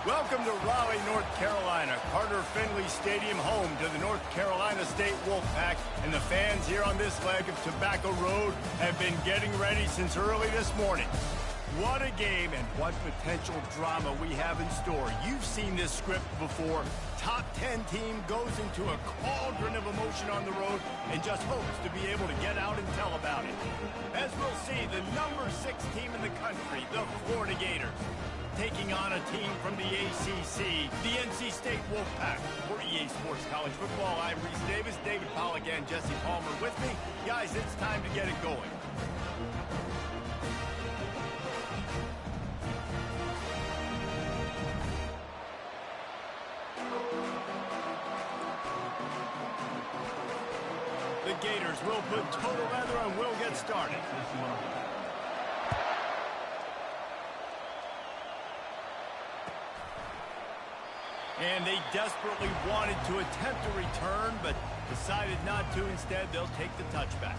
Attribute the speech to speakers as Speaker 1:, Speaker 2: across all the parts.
Speaker 1: Welcome to Raleigh, North Carolina, Carter Finley Stadium, home to the North Carolina State Wolfpack, and the fans here on this leg of Tobacco Road have been getting ready since early this morning. What a game and what potential drama we have in store. You've seen this script before. Top 10 team goes into a cauldron of emotion on the road and just hopes to be able to get out and tell about it. As we'll see, the number 6 team in the country, the Florida Gators, taking on a team from the ACC, the NC State Wolfpack. For EA Sports College Football, I'm Reese Davis, David Pollack, and Jesse Palmer with me. Guys, it's time to get it going. The Gators will put total leather and we'll get started. And they desperately wanted to attempt a return, but decided not to. Instead, they'll take the touchback.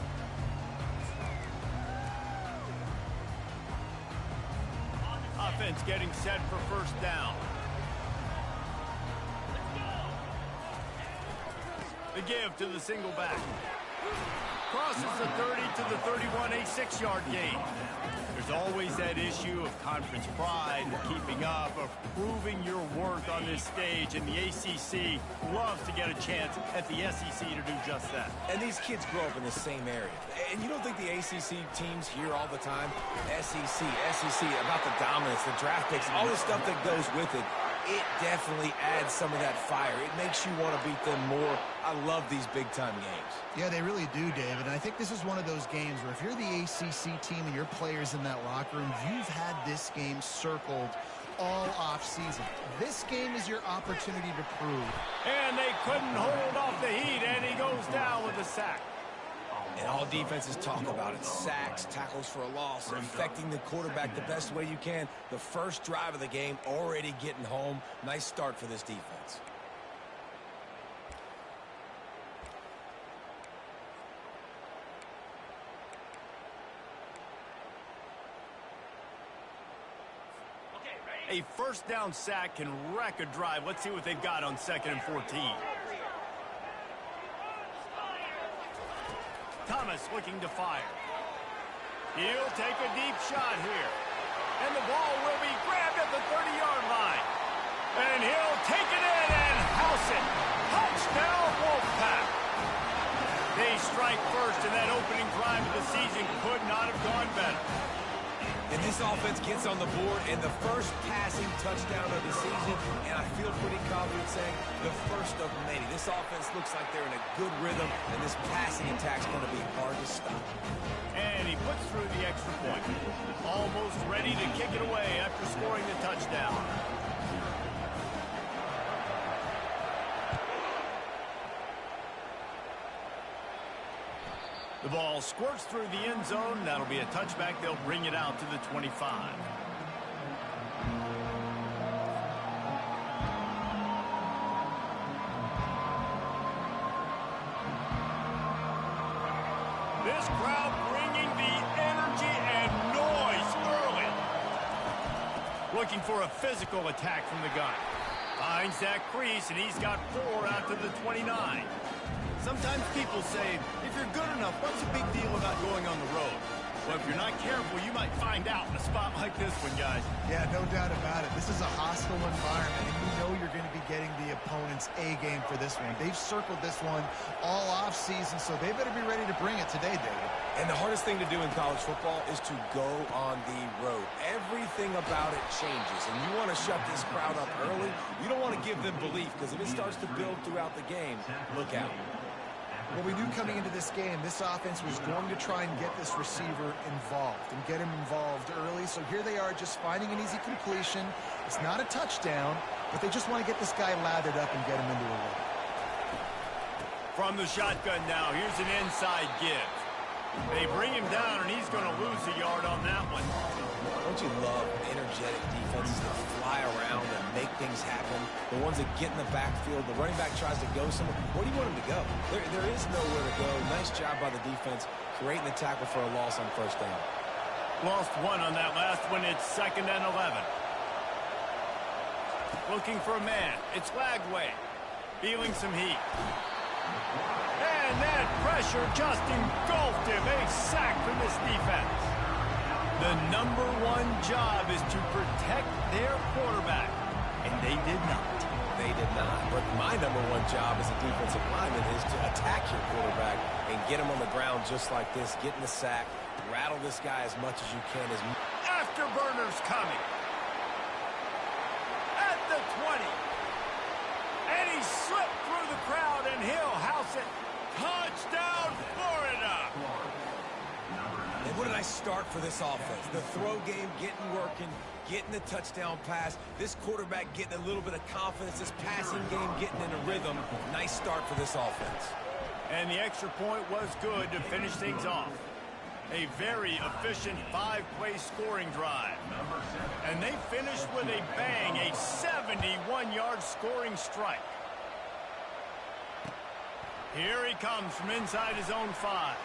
Speaker 1: Offense getting set for first down. The give to the single back. Crosses the 30 to the 31, a 6-yard gain. There's always that issue of conference pride, of keeping up, of proving your worth on this stage, and the ACC loves to get a chance at the SEC to do just that.
Speaker 2: And these kids grow up in the same area. And you don't think the ACC teams hear all the time, SEC, about the dominance, the draft picks, all the stuff that goes with it. It definitely adds some of that fire. It makes you want to beat them more. I love these big-time games.
Speaker 3: Yeah, they really do, David. And I think this is one of those games where if you're the ACC team and your players in that locker room, you've had this game circled all off-season. This game is your opportunity to prove.
Speaker 1: And they couldn't hold off the heat, and he goes down with a sack.
Speaker 2: And all defenses talk about it. Sacks, tackles for a loss, affecting the quarterback the best way you can. The first drive of the game already getting home. Nice start for this defense.
Speaker 1: A first down sack can wreck a drive. Let's see what they've got on 2nd and 14. Thomas looking to fire. He'll take a deep shot here. And the ball will be grabbed at the 30-yard line. And he'll take it in and house it. Touchdown, Wolfpack. They strike first, and that opening drive of the season could not have gone better.
Speaker 2: And this offense gets on the board, and the first passing touchdown of the season, and I feel pretty confident saying the first of many. This offense looks like they're in a good rhythm, and this passing attack's going to be hard to stop.
Speaker 1: And he puts through the extra point. Almost ready to kick it away after scoring the touchdown. The ball squirts through the end zone. That'll be a touchback. They'll bring it out to the 25. This crowd bringing the energy and noise early. Looking for a physical attack from the gun. Finds that crease, and he's got 4 out to the 29. Sometimes people say, if you're good enough, what's the big deal about going on the road? Well, if you're not careful, you might find out in a spot like this one, guys.
Speaker 3: Yeah, no doubt about it. This is a hostile environment, and you know you're going to be getting the opponent's A game for this one. They've circled this one all off-season, so they better be ready to bring it today, David.
Speaker 2: And the hardest thing to do in college football is to go on the road. Everything about it changes, and you want to shut this crowd up early. You don't want to give them belief, because if it starts to build throughout the game, look out.
Speaker 3: Well, we knew coming into this game, this offense was going to try and get this receiver involved and get him involved early. So here they are just finding an easy completion. It's not a touchdown, but they just want to get this guy lathered up and get him into a rhythm.
Speaker 1: From the shotgun now, here's an inside give. They bring him down, and he's going to lose a yard on that one.
Speaker 2: Don't you love energetic defenses that fly around and make things happen? The ones that get in the backfield, the running back tries to go somewhere. Where do you want him to go? There is nowhere to go. Nice job by the defense, creating the tackle for a loss on first down.
Speaker 1: Lost 1 on that last one. It's 2nd and 11. Looking for a man. It's Lagway. Feeling some heat. And that pressure just engulfed him. A sack from this defense. The #1 job is to protect their quarterback. And they did not.
Speaker 2: They did not. But my #1 job as a defensive lineman is to attack your quarterback and get him on the ground just like this. Get in the sack. Rattle this guy as much as you can.
Speaker 1: Afterburners coming. At the 20. And he slipped through the crowd, and he'll house it. Touchdown, Florida!
Speaker 2: And what did I start for this offense? The throw game getting working, getting the touchdown pass. This quarterback getting a little bit of confidence. This passing game getting in a rhythm. Nice start for this offense.
Speaker 1: And the extra point was good to finish things off. A very efficient 5-play scoring drive. And they finished with a bang, a 71-yard scoring strike. Here he comes from inside his own 5.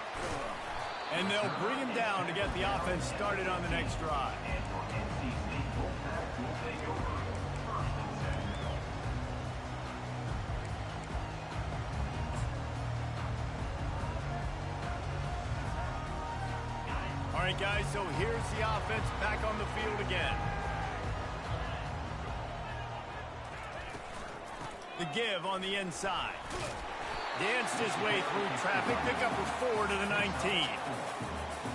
Speaker 1: And they'll bring him down to get the offense started on the next drive. All right, guys, so here's the offense back on the field again. The give on the inside. Danced his way through traffic, pick up a 4 to the 19.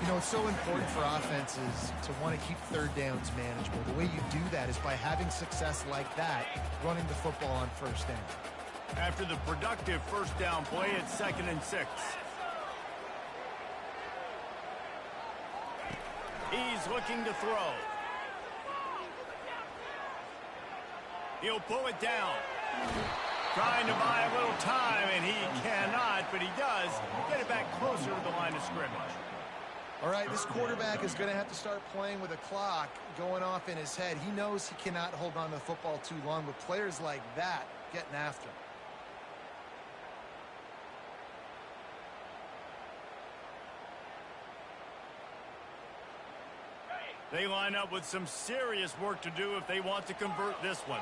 Speaker 3: You know, it's so important for offenses to want to keep third downs manageable. The way you do that is by having success like that, running the football on first down.
Speaker 1: After the productive first down play, it's 2nd and 6. He's looking to throw. He'll pull it down. Trying to buy a little time, and he cannot, but he does get it back closer to the line of scrimmage.
Speaker 3: All right, this quarterback is going to have to start playing with a clock going off in his head. He knows he cannot hold on to the football too long with players like that getting after him.
Speaker 1: They line up with some serious work to do if they want to convert this one.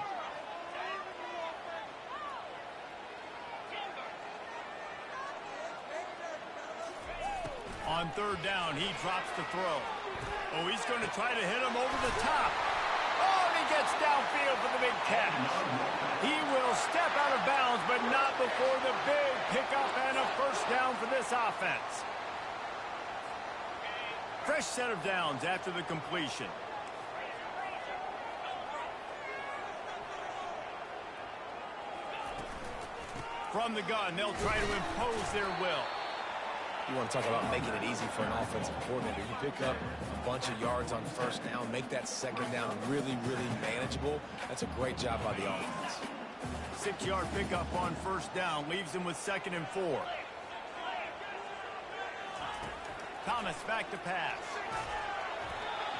Speaker 1: On 3rd down, he drops the throw. Oh, he's going to try to hit him over the top. Oh, and he gets downfield for the big catch. He will step out of bounds, but not before the big pickup and a first down for this offense. Fresh set of downs after the completion. From the gun, they'll try to impose their will.
Speaker 2: You want to talk about making it easy for an offensive coordinator. You pick up a bunch of yards on first down, make that 2nd down really, really manageable. That's a great job by the offense.
Speaker 1: 6-yard pickup on first down leaves him with 2nd and 4. Thomas back to pass.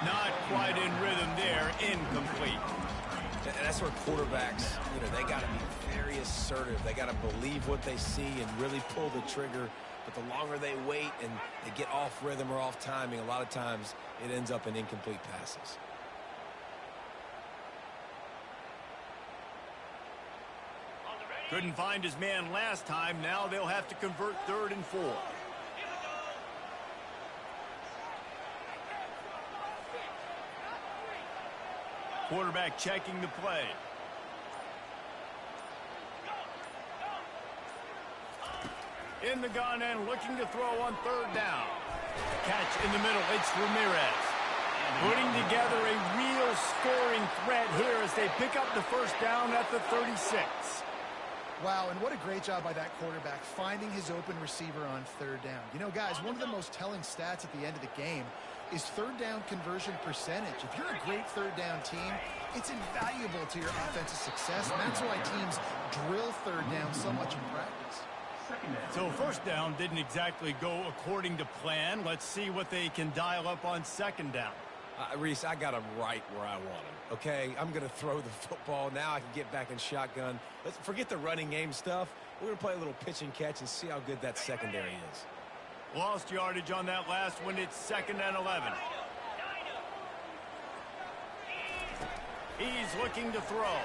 Speaker 1: Not quite in rhythm there. Incomplete.
Speaker 2: And that's where quarterbacks, they got to be very assertive. They got to believe what they see and really pull the trigger. But the longer they wait and they get off rhythm or off timing, a lot of times it ends up in incomplete passes.
Speaker 1: Couldn't find his man last time. Now they'll have to convert 3rd and 4. Quarterback checking the play. In the gun and looking to throw on 3rd down. Catch in the middle. It's Ramirez. Putting together a real scoring threat here as they pick up the first down at the 36.
Speaker 3: Wow, and what a great job by that quarterback finding his open receiver on 3rd down. You know, guys, one of the most telling stats at the end of the game is 3rd down conversion percentage. If you're a great 3rd down team, it's invaluable to your offensive success, and that's why teams drill 3rd down so much in practice.
Speaker 1: So first down didn't exactly go according to plan. Let's see what they can dial up on 2nd down.
Speaker 2: Reese, I got him right where I want him, okay? I'm going to throw the football. Now I can get back in shotgun. Let's forget the running game stuff. We're going to play a little pitch and catch and see how good that secondary is.
Speaker 1: Lost yardage on that last one. It's 2nd and 11. He's looking to throw.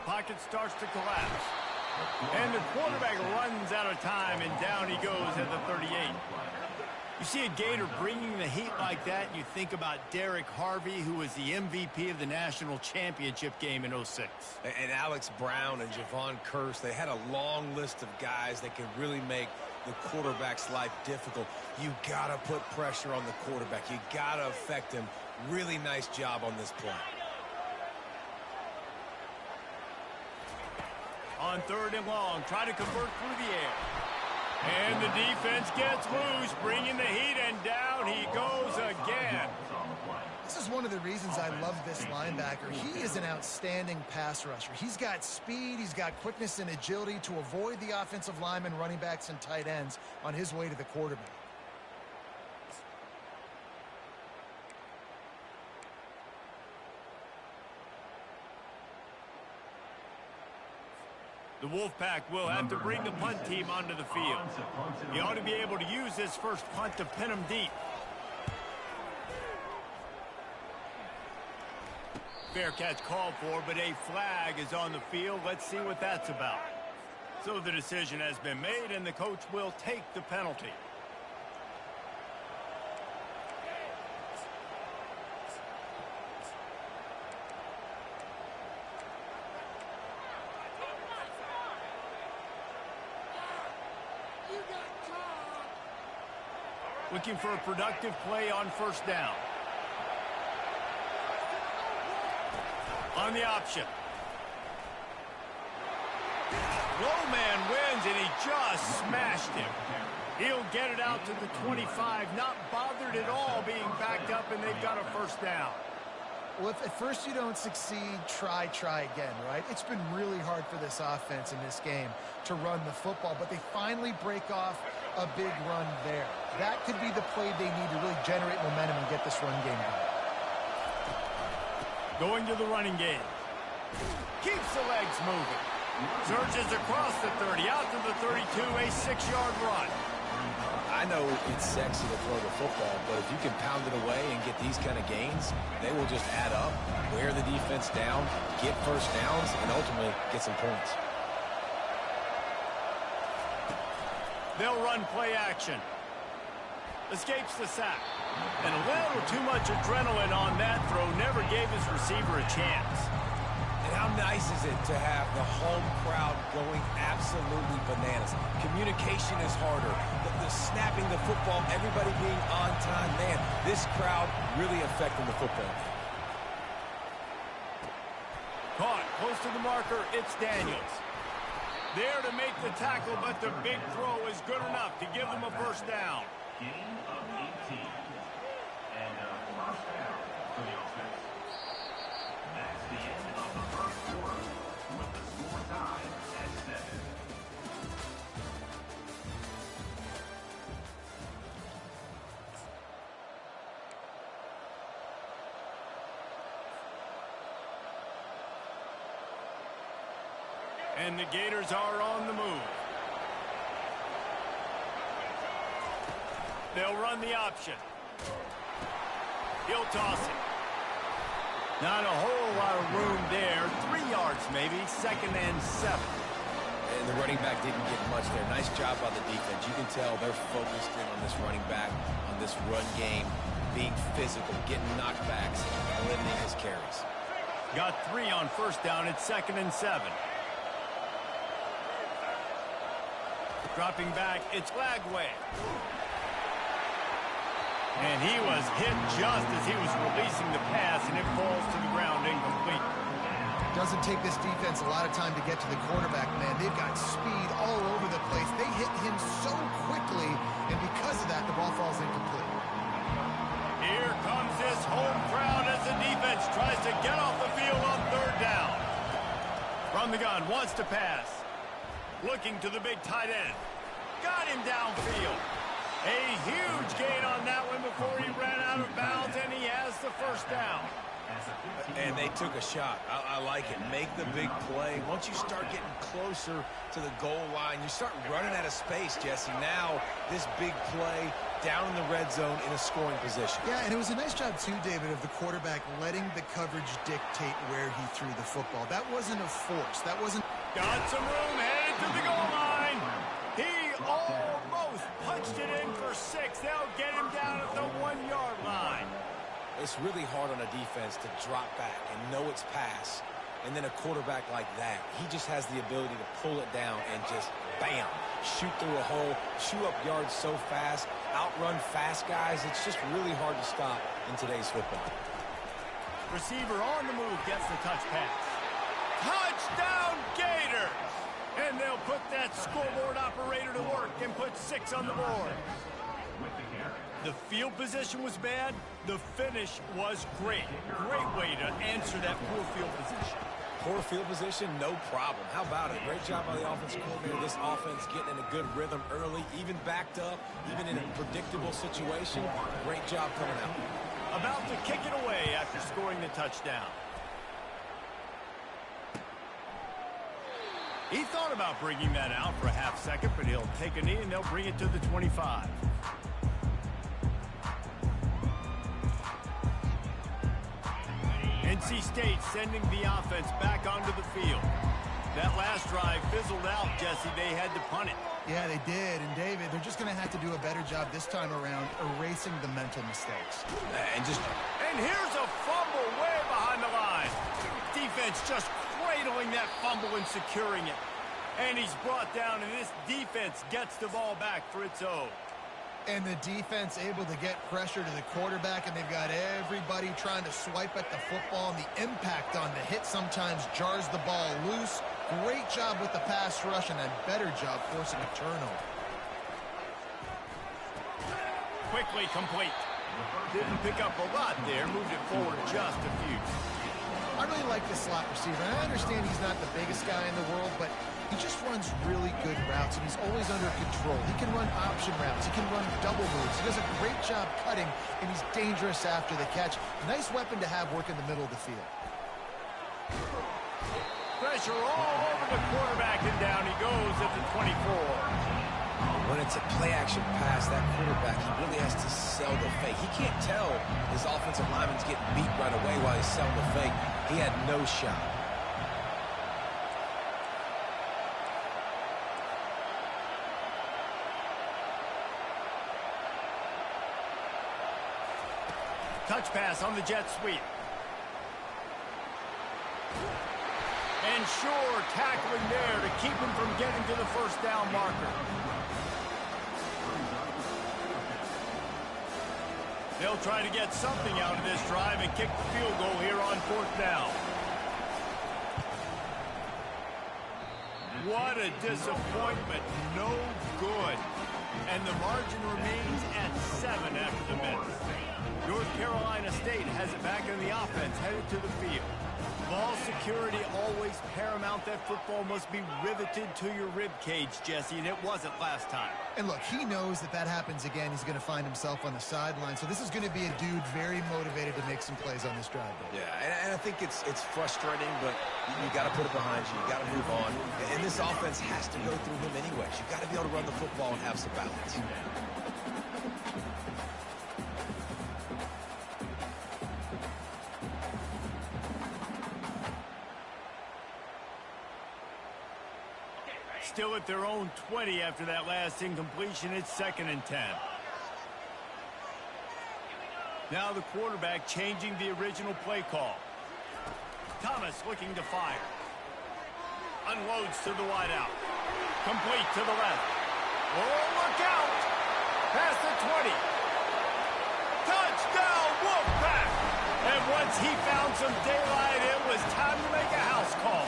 Speaker 1: Pocket starts to collapse. And the quarterback runs out of time, and down he goes at the 38. You see a Gator bringing the heat like that, and you think about Derek Harvey, who was the MVP of the national championship game in '06.
Speaker 2: And Alex Brown and Javon Curse, they had a long list of guys that could really make the quarterback's life difficult. You got to put pressure on the quarterback. You got to affect him. Really nice job on this play.
Speaker 1: On 3rd and long, try to convert through the air. And the defense gets loose, bringing the heat, and down he goes again.
Speaker 3: This is one of the reasons I love this linebacker. He is an outstanding pass rusher. He's got speed, he's got quickness and agility to avoid the offensive linemen, running backs, and tight ends on his way to the quarterback.
Speaker 1: The Wolfpack will have to bring the punt team onto the field. He ought to be able to use this first punt to pin them deep. Fair catch called for, but a flag is on the field. Let's see what that's about. So the decision has been made, and the coach will take the penalty. Looking for a productive play on 1st down. On the option. Low man wins, and he just smashed him. He'll get it out to the 25, not bothered at all being backed up, and they've got a 1st down.
Speaker 3: Well, if at first you don't succeed, try again, right? It's been really hard for this offense in this game to run the football, but they finally break off a big run there. That could be the play they need to really generate momentum and get this run game going.
Speaker 1: Going to the running game. Keeps the legs moving. Surges across the 30, out to the 32, a 6-yard run.
Speaker 2: I know it's sexy to throw the football, but if you can pound it away and get these kind of gains, they will just add up, wear the defense down, get 1st downs, and ultimately get some points.
Speaker 1: They'll run play action. Escapes the sack. And a little too much adrenaline on that throw. Never gave his receiver a chance.
Speaker 2: And how nice is it to have the home crowd going absolutely bananas? Communication is harder. The snapping the football, everybody being on time. Man, this crowd really affecting the football.
Speaker 1: Caught close to the marker. It's Daniels. There to make the tackle, but the big throw is good enough to give them a 1st down.
Speaker 4: Gain of 18. And a 1st down for the offense. That's the end of the 1st quarter with the score tied at 7.
Speaker 1: And the Gators are on the move. They'll run the option. He'll toss it. Not a whole lot of room there. 3 yards maybe. 2nd and 7.
Speaker 2: And the running back didn't get much there. Nice job by the defense. You can tell they're focused in on this running back, on this run game, being physical, getting knockbacks, and limiting his carries.
Speaker 1: Got 3 on 1st down. It's 2nd and 7. Dropping back, it's Lagway. And he was hit just as he was releasing the pass, and it falls to the ground incomplete.
Speaker 3: Doesn't take this defense a lot of time to get to the quarterback, man. They've got speed all over the place. They hit him so quickly, and because of that, the ball falls incomplete.
Speaker 1: Here comes this home crowd as the defense tries to get off the field on 3rd down. From the gun, wants to pass. Looking to the big tight end. Got him downfield. A huge gain on that one before he ran out of bounds, and he has the 1st down.
Speaker 2: And they took a shot. I like it. Make the big play. Once you start getting closer to the goal line, you start running out of space, Jesse. Now, this big play down in the red zone in a scoring position.
Speaker 3: Yeah, and it was a nice job, too, David, of the quarterback letting the coverage dictate where he threw the football. That wasn't a force. That wasn't...
Speaker 1: Got some room, headed to the goal line. He almost punched it in for 6. They'll get him down at the 1-yard line.
Speaker 2: It's really hard on a defense to drop back and know it's pass. And then a quarterback like that, he just has the ability to pull it down and just, bam, shoot through a hole, chew up yards so fast, outrun fast guys. It's just really hard to stop in today's football.
Speaker 1: Receiver on the move gets the touch pass. Touchdown Gators! And they'll put that scoreboard operator to work and put 6 on the board. The field position was bad. The finish was great. Great way to answer that poor field position.
Speaker 2: Poor field position, no problem. How about it? Great job by the offensive coordinator. This offense getting in a good rhythm early, even backed up, even in a predictable situation. Great job coming out.
Speaker 1: About to kick it away after scoring the touchdown. He thought about bringing that out for a half second, but he'll take a knee and they'll bring it to the 25. NC State sending the offense back onto the field. That last drive fizzled out, Jesse. They had to punt it.
Speaker 3: Yeah, they did. And, David, they're just going to have to do a better job this time around erasing the mental mistakes.
Speaker 1: And here's a fumble way behind the line. Defense just cradling that fumble and securing it. And he's brought down, and this defense gets the ball back for its own.
Speaker 3: And the defense able to get pressure to the quarterback, and they've got everybody trying to swipe at the football, and the impact on the hit sometimes jars the ball loose. Great job with the pass rush, and a better job forcing a turnover.
Speaker 1: Quickly complete. Didn't pick up a lot there, moved it forward just a few.
Speaker 3: I really like this slot receiver, and I understand he's not the biggest guy in the world, but he just runs really good routes, and he's always under control. He can run option routes. He can run double moves. He does a great job cutting, and he's dangerous after the catch. Nice weapon to have work in the middle of the field.
Speaker 1: Pressure all over the quarterback, and down he goes at the 24.
Speaker 2: When it's a play-action pass, that quarterback, he really has to sell the fake. He can't tell his offensive lineman's getting beat right away while he's selling the fake. He had no shot.
Speaker 1: Touch pass on the jet sweep. And Shore tackling there to keep him from getting to the first down marker. They'll try to get something out of this drive and kick the field goal here on 4th down. What a disappointment. No good. And the margin remains at 7 after the minute. North Carolina State has it back in the offense, headed to the field. Ball security always paramount. That football must be riveted to your rib cage, Jesse, and it wasn't last time.
Speaker 3: And look, he knows that that happens again. He's going to find himself on the sideline. So this is going to be a dude very motivated to make some plays on this drive.
Speaker 2: Yeah, and I think it's frustrating, but you got to put it behind you. You got to move on. And this offense has to go through him anyways. You got to be able to run the football and have some balance.
Speaker 1: Still at their own 20 after that last incompletion. It's 2nd and 10. Now the quarterback changing the original play call. Thomas looking to fire. Unloads to the wideout. Complete to the left. Oh, look out! Past the 20. Touchdown, Wolfpack! And once he found some daylight, it was time to make a house call.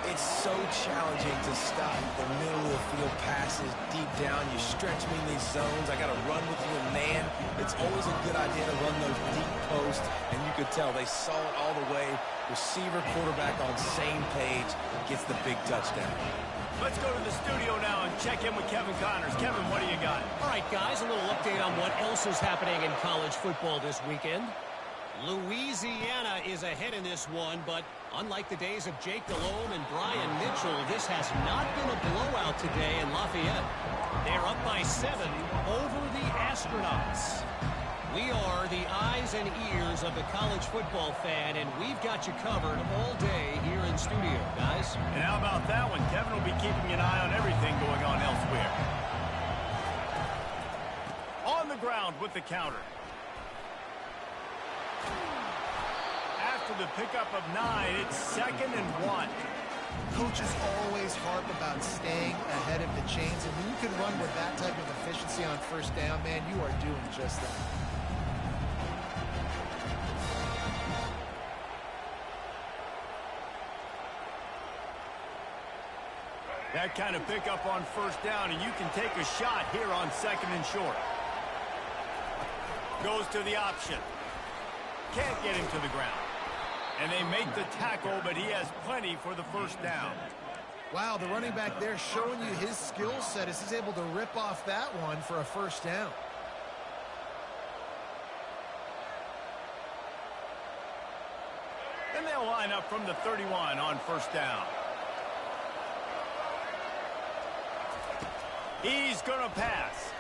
Speaker 2: It's so challenging to stop the middle of the field passes deep down. You stretch me in these zones. I got to run with you in man. It's always a good idea to run those deep posts, and you could tell they saw it all the way. Receiver, quarterback on same page, gets the big touchdown.
Speaker 1: Let's go to the studio now and check in with Kevin Connors. Kevin, what do you got?
Speaker 5: All right, guys, a little update on what else is happening in college football this weekend. Louisiana is ahead in this one, but unlike the days of Jake Delhomme and Brian Mitchell, this has not been a blowout today in Lafayette. They're up by 7 over the Astronauts. We are the eyes and ears of the college football fan, and we've got you covered all day here in studio, guys.
Speaker 1: And how about that one? Kevin will be keeping an eye on everything going on elsewhere. On the ground with the counter. After the pickup of 9, it's 2nd and 1.
Speaker 3: Coaches always harp about staying ahead of the chains, and when you can run with that type of efficiency on first down, man, you are doing just that.
Speaker 1: That kind of pickup on first down, and you can take a shot here on 2nd and short. Goes to the option. Can't get him to the ground. And they make the tackle, but he has plenty for the first down.
Speaker 3: Wow, the running back there showing you his skill set as he's able to rip off that one for a first down.
Speaker 1: And they'll line up from the 31 on first down. He's going to pass.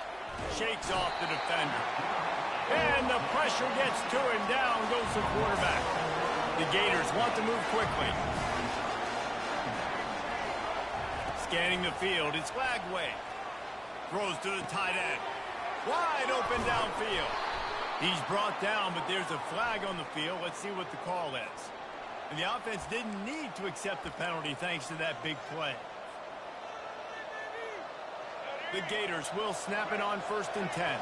Speaker 1: Shakes off the defender. And the pressure gets to him. Down goes the quarterback. The Gators want to move quickly. Scanning the field. It's Lagway. Throws to the tight end. Wide open downfield. He's brought down, but there's a flag on the field. Let's see what the call is. And the offense didn't need to accept the penalty thanks to that big play. The Gators will snap it on 1st and 10.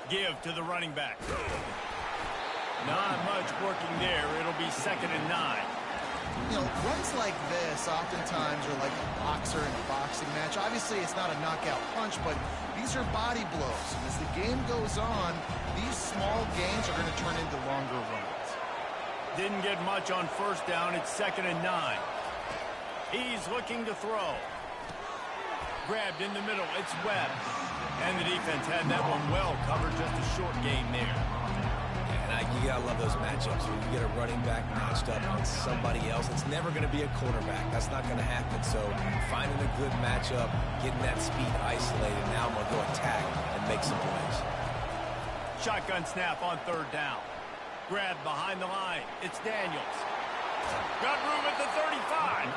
Speaker 1: Give to the running back. Not much working there. It'll be 2nd and 9.
Speaker 3: You know, runs like this oftentimes are like a boxer in a boxing match. Obviously, it's not a knockout punch, but these are body blows. And as the game goes on, these small gains are going to turn into longer runs.
Speaker 1: Didn't get much on first down. It's 2nd and 9. He's looking to throw. Grabbed in the middle. It's Webb. And the defense had that one well covered. Just a short game there.
Speaker 2: And you gotta love those matchups when you get a running back matched up on somebody else. It's never going to be a quarterback. That's not going to happen. So finding a good matchup, getting that speed isolated. Now I'm going to go attack and make some plays.
Speaker 1: Shotgun snap on 3rd down. Grabbed behind the line. It's Daniels. Got room at the 35.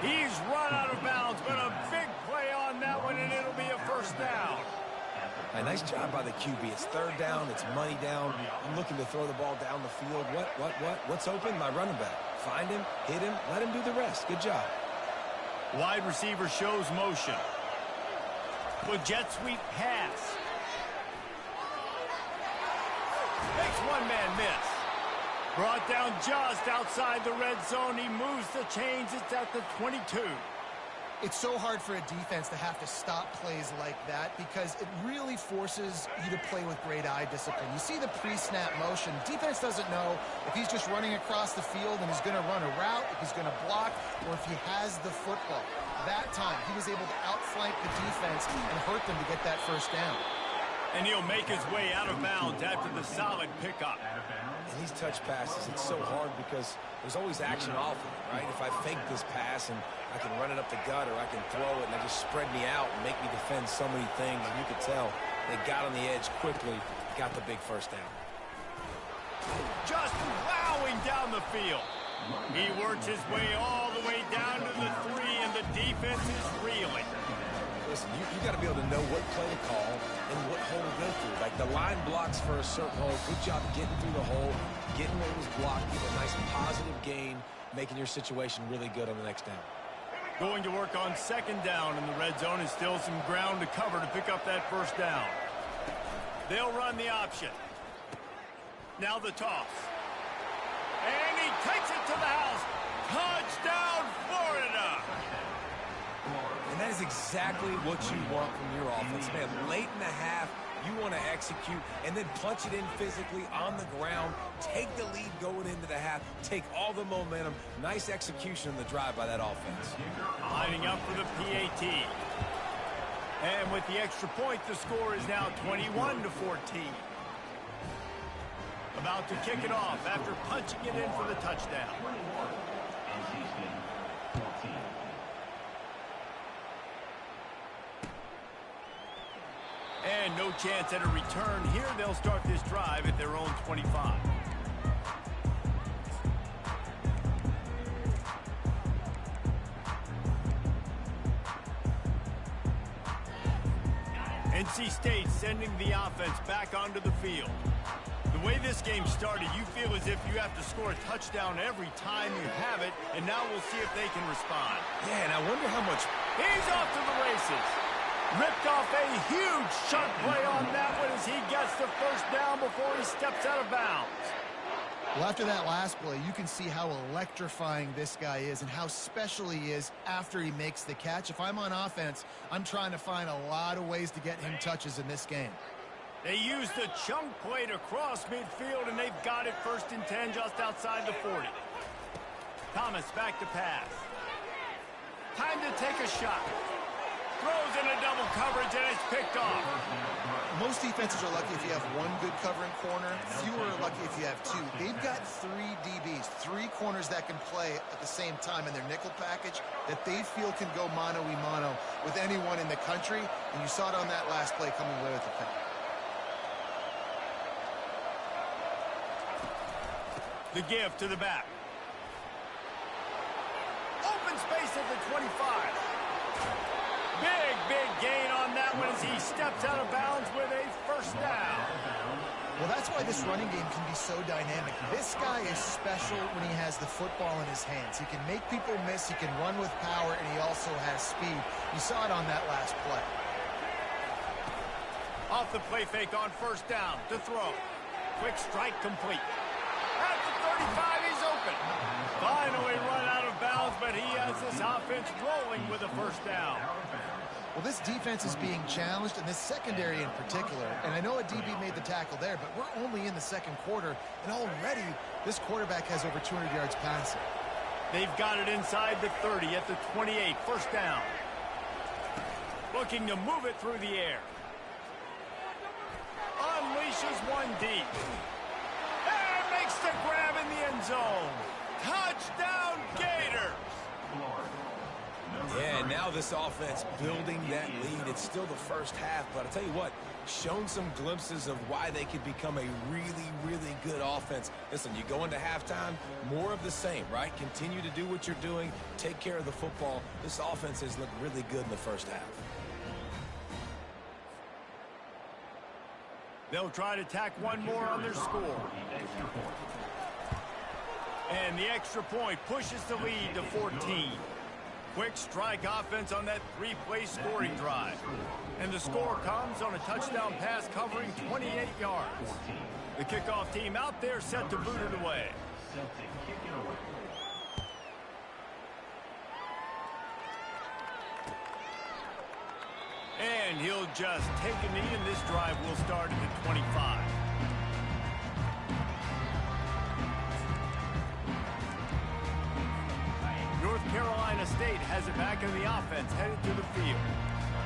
Speaker 1: He's run out of bounds, but a big play on that one, and it'll be a first down.
Speaker 2: A nice job by the QB. It's 3rd down. It's money down. I'm looking to throw the ball down the field. What's open? My running back. Find him, hit him, let him do the rest. Good job.
Speaker 1: Wide receiver shows motion. With jet sweep pass. Makes one man miss. Brought down just outside the red zone. He moves the chains. It's at the 22.
Speaker 3: It's so hard for a defense to have to stop plays like that because it really forces you to play with great eye discipline. You see the pre-snap motion. Defense doesn't know if he's just running across the field and he's going to run a route, if he's going to block, or if he has the football. That time, he was able to outflank the defense and hurt them to get that first down.
Speaker 1: And he'll make his way out of bounds after the solid pickup.
Speaker 2: And these touch passes, it's so hard because there's always action off of it, right? If I fake this pass and I can run it up the gut or I can throw it and they just spread me out and make me defend so many things, and you could tell they got on the edge quickly, got the big first down.
Speaker 1: Just plowing down the field. He works his way all the way down to the 3, and the defense is reeling.
Speaker 2: Listen, you got to be able to know what play to call and what hole to go through. Like the line blocks for a certain hole. Good job getting through the hole, getting what was blocked, get a nice positive gain, making your situation really good on the next down.
Speaker 1: Going to work on 2nd down in the red zone, and still some ground to cover to pick up that first down. They'll run the option. Now the toss. And he takes it to the house. Touchdown, Florida!
Speaker 2: And that is exactly what you want from your offense. Man, late in the half, You want to execute and then punch it in physically on the ground. Take the lead going into the half. Take all the momentum. Nice execution in the drive by that offense.
Speaker 1: Lining up for the PAT. And with the extra point, the score is now 21-14. About to kick it off after punching it in for the touchdown. And no chance at a return here. They'll start this drive at their own 25. NC State sending the offense back onto the field. The way this game started, you feel as if you have to score a touchdown every time you have it, and now we'll see if they can respond.
Speaker 2: Yeah, and I wonder how much...
Speaker 1: He's off to the races. Ripped off a huge sharp play on that one as he gets the first down before he steps out of bounds.
Speaker 3: Well, after that last play, you can see how electrifying this guy is and how special he is after he makes the catch. If I'm on offense, I'm trying to find a lot of ways to get him touches in this game.
Speaker 1: They used the chunk play to cross midfield, and they've got it 1st and 10 just outside the 40. Thomas back to pass. Time to take a shot. Throws in a double coverage, and it's picked off.
Speaker 3: Most defenses are lucky if you have one good covering corner. Fewer are lucky if you have two. They've got 3 DBs, 3 corners that can play at the same time in their nickel package that they feel can go mano-a-mano with anyone in the country, and you saw it on that last play coming away with the pick.
Speaker 1: The give to the back. Open space at the 25. Big gain on that one as he steps out of bounds with a first down.
Speaker 3: Well, that's why this running game can be so dynamic. This guy is special when he has the football in his hands. He can make people miss, he can run with power, and he also has speed. You saw it on that last play.
Speaker 1: Off the play fake on first down to throw. Quick strike complete. At the 35, he's open. Finally run out of bounds, but he has this offense rolling with a first down.
Speaker 3: Well, this defense is being challenged, and this secondary in particular. And I know a DB made the tackle there, but we're only in the second quarter, and already this quarterback has over 200 yards passing.
Speaker 1: They've got it inside the 30 at the 28, first down. Looking to move it through the air. Unleashes one deep. And makes the grab in the end zone. Touchdown, Gators!
Speaker 2: Yeah, and now this offense building that lead. It's still the first half, but I'll tell you what, shown some glimpses of why they could become a really good offense. Listen, you go into halftime, more of the same, right? Continue to do what you're doing, take care of the football. This offense has looked really good in the first half.
Speaker 1: They'll try to tack one more on their score. And the extra point pushes the lead to 14. Quick strike offense on that 3-play scoring drive. And the score comes on a touchdown pass covering 28 yards. The kickoff team out there set to boot it away. And he'll just take a knee, and this drive will start at the 25. North Carolina State has it back in the offense, headed to the field.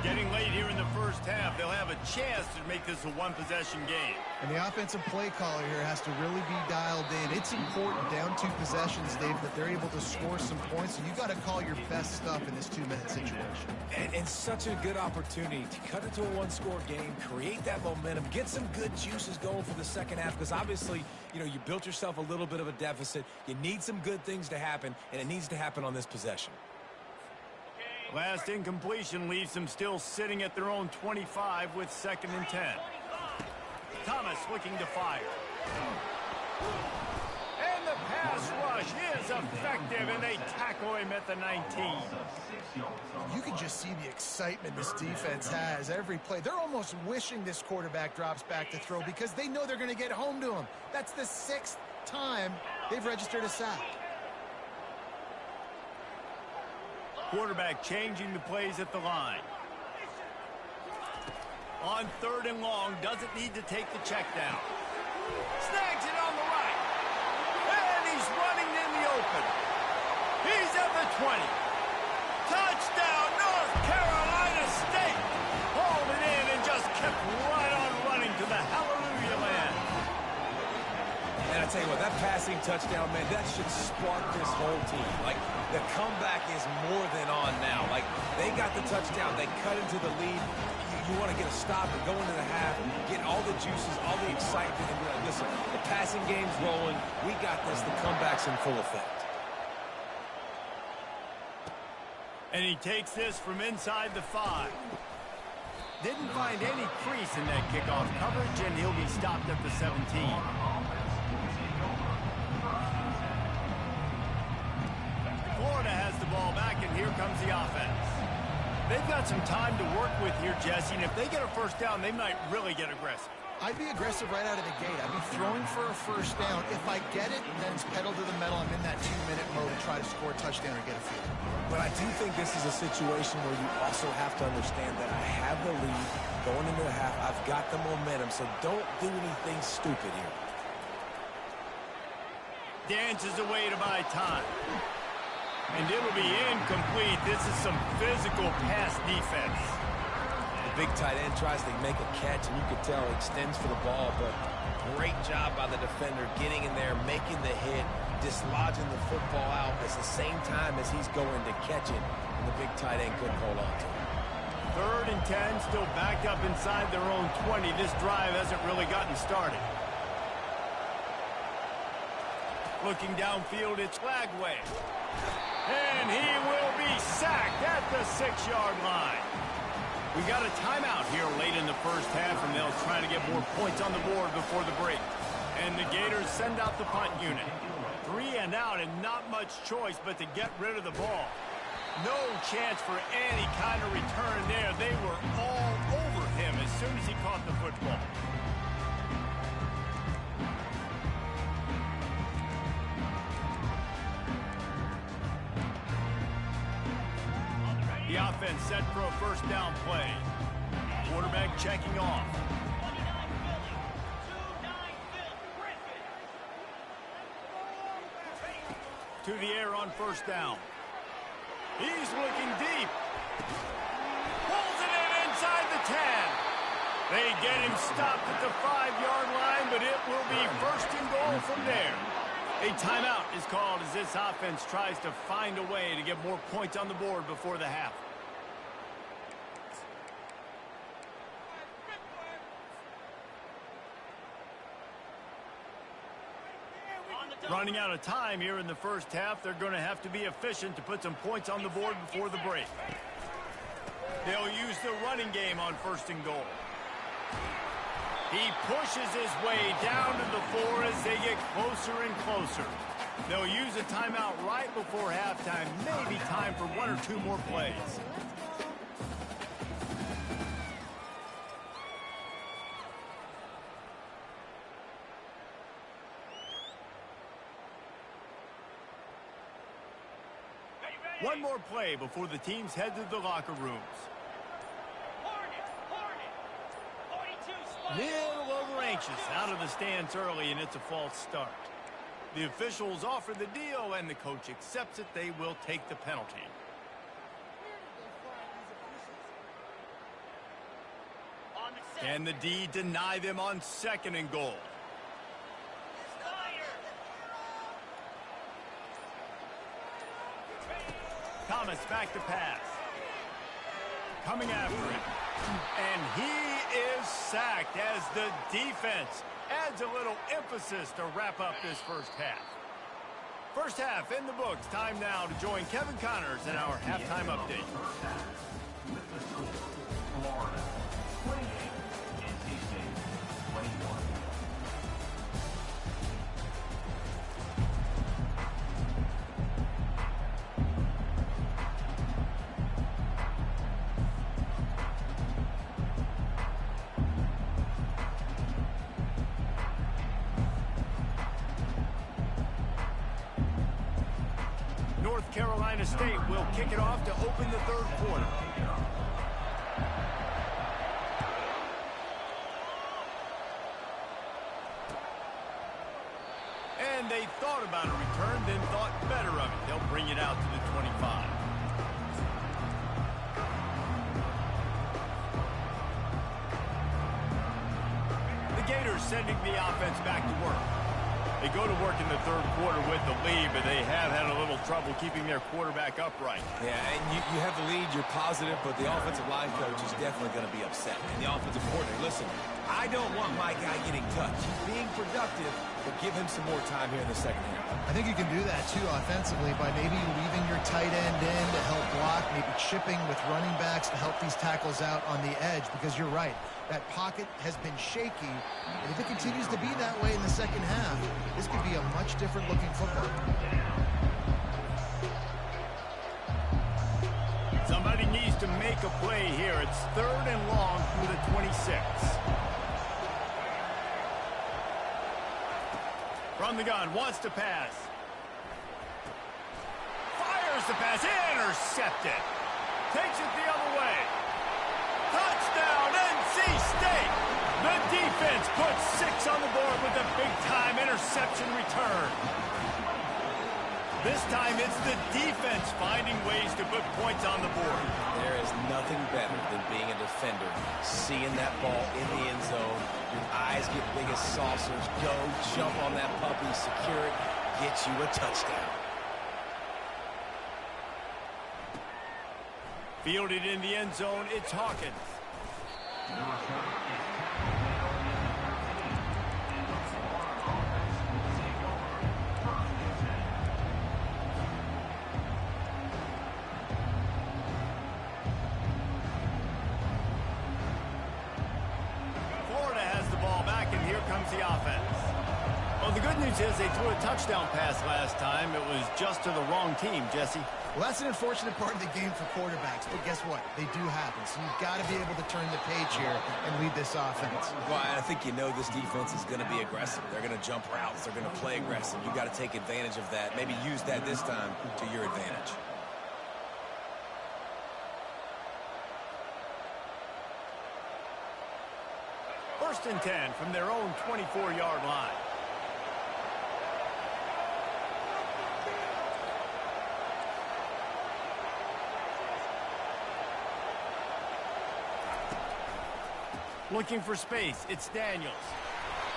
Speaker 1: Getting late here in the first half, they'll have a chance to make this a one-possession game.
Speaker 3: And the offensive play caller here has to really be dialed in. It's important down 2 possessions, Dave, that they're able to score some points. So you got to call your best stuff in this 2-minute situation.
Speaker 2: And such a good opportunity to cut it to a 1-score game, create that momentum, get some good juices going for the second half, because obviously, you know, you built yourself a little bit of a deficit. You need some good things to happen, and it needs to happen on this possession.
Speaker 1: Last incompletion leaves them still sitting at their own 25 with 2nd and 10. Thomas looking to fire. And the pass rush is effective, and they tackle him at the 19.
Speaker 3: You can just see the excitement this defense has every play. They're almost wishing this quarterback drops back to throw because they know they're going to get home to him. That's the 6th time they've registered a sack.
Speaker 1: Quarterback changing the plays at the line. On 3rd and long, doesn't need to take the check down. Snags it on the right. And he's running in the open. He's at the 20. Touchdown, North Carolina State. Hauled it in and just kept right on running to the hallelujah land.
Speaker 2: And I tell you what, that passing touchdown, man, that should spark this whole team. Like, the comeback is more than on now. Like, they got the touchdown. They cut into the lead. You want to get a stop and go into the half, get all the juices, all the excitement, and be like, listen, the passing game's rolling. We got this. The comeback's in full effect.
Speaker 1: And he takes this from inside the 5. Didn't find any crease in that kickoff coverage, and he'll be stopped at the 17. Florida has the ball back, and here comes the offense. They've got some time to work with here, Jesse, and if they get a first down, they might really get aggressive.
Speaker 3: I'd be aggressive right out of the gate. I'd be throwing for a first down. If I get it, then it's pedal to the metal. I'm in that 2-minute mode to try to score a touchdown or get a field.
Speaker 2: But I do think this is a situation where you also have to understand that I have the lead going into the half. I've got the momentum, so don't do anything stupid here.
Speaker 1: Dances away to buy time. And it'll be incomplete. This is some physical pass defense.
Speaker 2: The big tight end tries to make a catch, and you can tell he extends for the ball, but great job by the defender getting in there, making the hit, dislodging the football out at the same time as he's going to catch it, and the big tight end couldn't hold on to it.
Speaker 1: 3rd and 10, still backed up inside their own 20. This drive hasn't really gotten started. Looking downfield, it's Lagway. And he will be sacked at the 6-yard line. We got a timeout here late in the first half, and they'll try to get more points on the board before the break. And the Gators send out the punt unit. 3 and out, and not much choice but to get rid of the ball. No chance for any kind of return there. They were all over him as soon as he caught the football. The offense set for a first down play. Quarterback checking off. To the air on first down. He's looking deep. Pulls it in inside the 10. They get him stopped at the 5-yard line, but it will be 1st and goal from there. A timeout is called as this offense tries to find a way to get more points on the board before the half. Running out of time here in the first half, they're going to have to be efficient to put some points on the board before the break. They'll use the running game on 1st and goal. He pushes his way down to the 4 as they get closer and closer. They'll use a timeout right before halftime. Maybe time for 1 or 2 more plays. One more play before the teams head to the locker rooms. Little over anxious out of the stands early, and it's a false start. The officials offer the deal, and the coach accepts it. They will take the penalty. Can the D deny them on 2nd and goal? Thomas back to pass. Coming after him. And he is sacked as the defense adds a little emphasis to wrap up this first half. First half in the books. Time now to join Kevin Connors in our halftime update.
Speaker 4: Florida, 28, NC State, 21.
Speaker 1: North Carolina State will kick it off to open the 3rd quarter. And they thought about a return, then thought better of it. They'll bring it out to the 25. The Gators sending the offense back to work. They go to work in the third quarter with the lead, but they have had a little trouble keeping their quarterback upright.
Speaker 2: Yeah, and you have the lead, you're positive, but the offensive line coach is definitely going to be upset. And the offensive coordinator, listen, I don't want my guy getting touched. He's being productive, but give him some more time here in the second half.
Speaker 3: I think you can do that, too, offensively, by maybe leaving your tight end in to help block, maybe chipping with running backs to help these tackles out on the edge, because you're right. That pocket has been shaky, and if it continues to be that way in the second half, this could be a much different-looking football.
Speaker 1: Somebody needs to make a play here. It's 3rd and long through the 26. From the gun, wants to pass. Fires the pass, intercepted. Takes it the other way. Touchdown, NC State! The defense puts 6 on the board with a big-time interception return. This time, it's the defense finding ways to put points on the board.
Speaker 2: There is nothing better than being a defender, seeing that ball in the end zone, your eyes get big as saucers, go, jump on that puppy, secure it, get you a touchdown.
Speaker 1: Fielded in the end zone, it's Hawkins. Florida has the ball back, and here comes the offense. Well, the good news is they threw a touchdown pass last time. It was just to the wrong team, Jesse.
Speaker 3: Well, that's an unfortunate part of the game for quarterbacks, but guess what? They do happen, so you've got to be able to turn the page here and lead this offense.
Speaker 2: Well, I think you know this defense is going to be aggressive. They're going to jump routes. They're going to play aggressive. You've got to take advantage of that. Maybe use that this time to your advantage.
Speaker 1: First and 10 from their own 24-yard line. Looking for space, it's Daniels.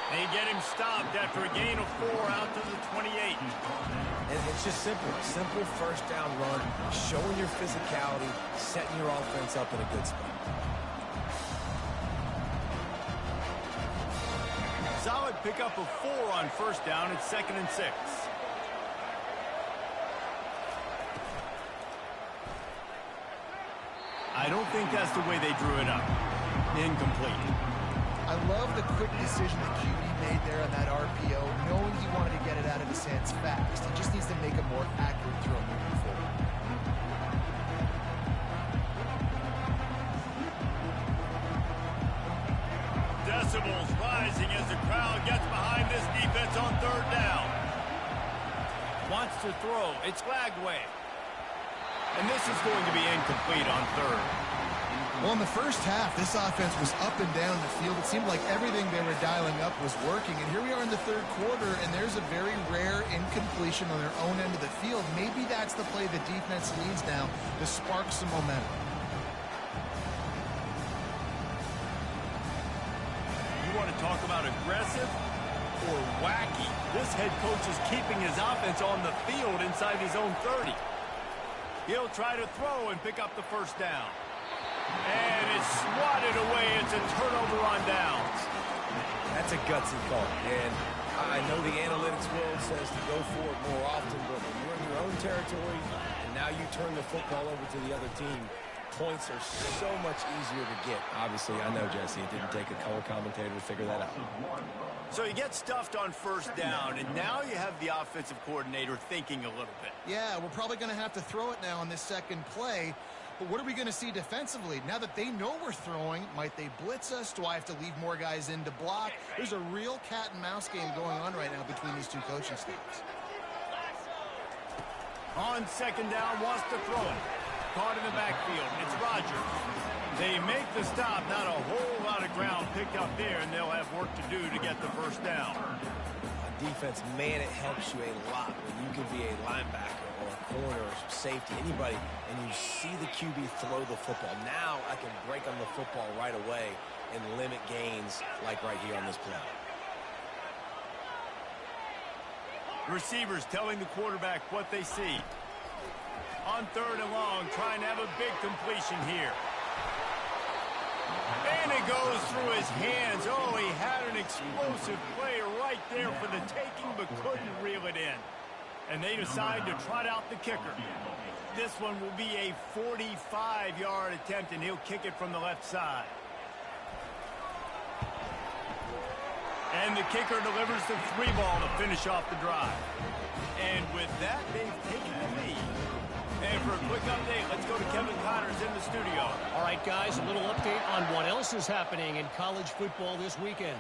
Speaker 1: They get him stopped after a gain of 4 out to the 28.
Speaker 2: And it's just simple first down run, showing your physicality, setting your offense up in a good spot.
Speaker 1: Solid pickup of 4 on first down. It's 2nd and 6. I don't think that's the way they drew it up. Incomplete.
Speaker 3: I love the quick decision that QB made there on that RPO, knowing he wanted to get it out of his hands fast. He just needs to make a more accurate throw moving forward.
Speaker 1: Decibels rising as the crowd gets behind this defense on 3rd down. Wants to throw. It's flagged away. And this is going to be incomplete on 3rd.
Speaker 3: Well, in the first half, this offense was up and down the field. It seemed like everything they were dialing up was working. And here we are in the 3rd quarter, and there's a very rare incompletion on their own end of the field. Maybe that's the play the defense needs now to spark some momentum.
Speaker 1: You want to talk about aggressive or wacky? This head coach is keeping his offense on the field inside his own 30. He'll try to throw and pick up the first down. And it's swatted away. It's a turnover on downs.
Speaker 2: That's a gutsy call. And I know the analytics world says to go for it more often, but when you're in your own territory and now you turn the football over to the other team, points are so much easier to get. Obviously, I know, Jesse, it didn't take a color commentator to figure that out.
Speaker 1: So you get stuffed on first down, and now you have the offensive coordinator thinking a little bit.
Speaker 3: Yeah, we're probably going to have to throw it now on this second play. But what are we going to see defensively? Now that they know we're throwing, might they blitz us? Do I have to leave more guys in to block? There's a real cat and mouse game going on right now between these two coaching staffs.
Speaker 1: On 2nd down, wants to throw it. Caught in the backfield. It's Rodgers. They make the stop. Not a whole lot of ground picked up there, and they'll have work to do to get the first down.
Speaker 2: defense, man, it helps you a lot when you can be a linebacker or a corner or safety, anybody, and you see the QB throw the football. Now I can break on the football right away and limit gains like right here on this play.
Speaker 1: Receivers telling the quarterback what they see. On 3rd and long, trying to have a big completion here. And it goes through his hands. Oh, he had an explosive play right there for the taking, but couldn't reel it in. And they decide to trot out the kicker. This one will be a 45-yard attempt, and he'll kick it from the left side. And the kicker delivers the 3-ball to finish off the drive. And with that, they've taken the lead. And for a quick update, let's go to Kevin Connors in the studio.
Speaker 5: All right, guys, a little update on what else is happening in college football this weekend.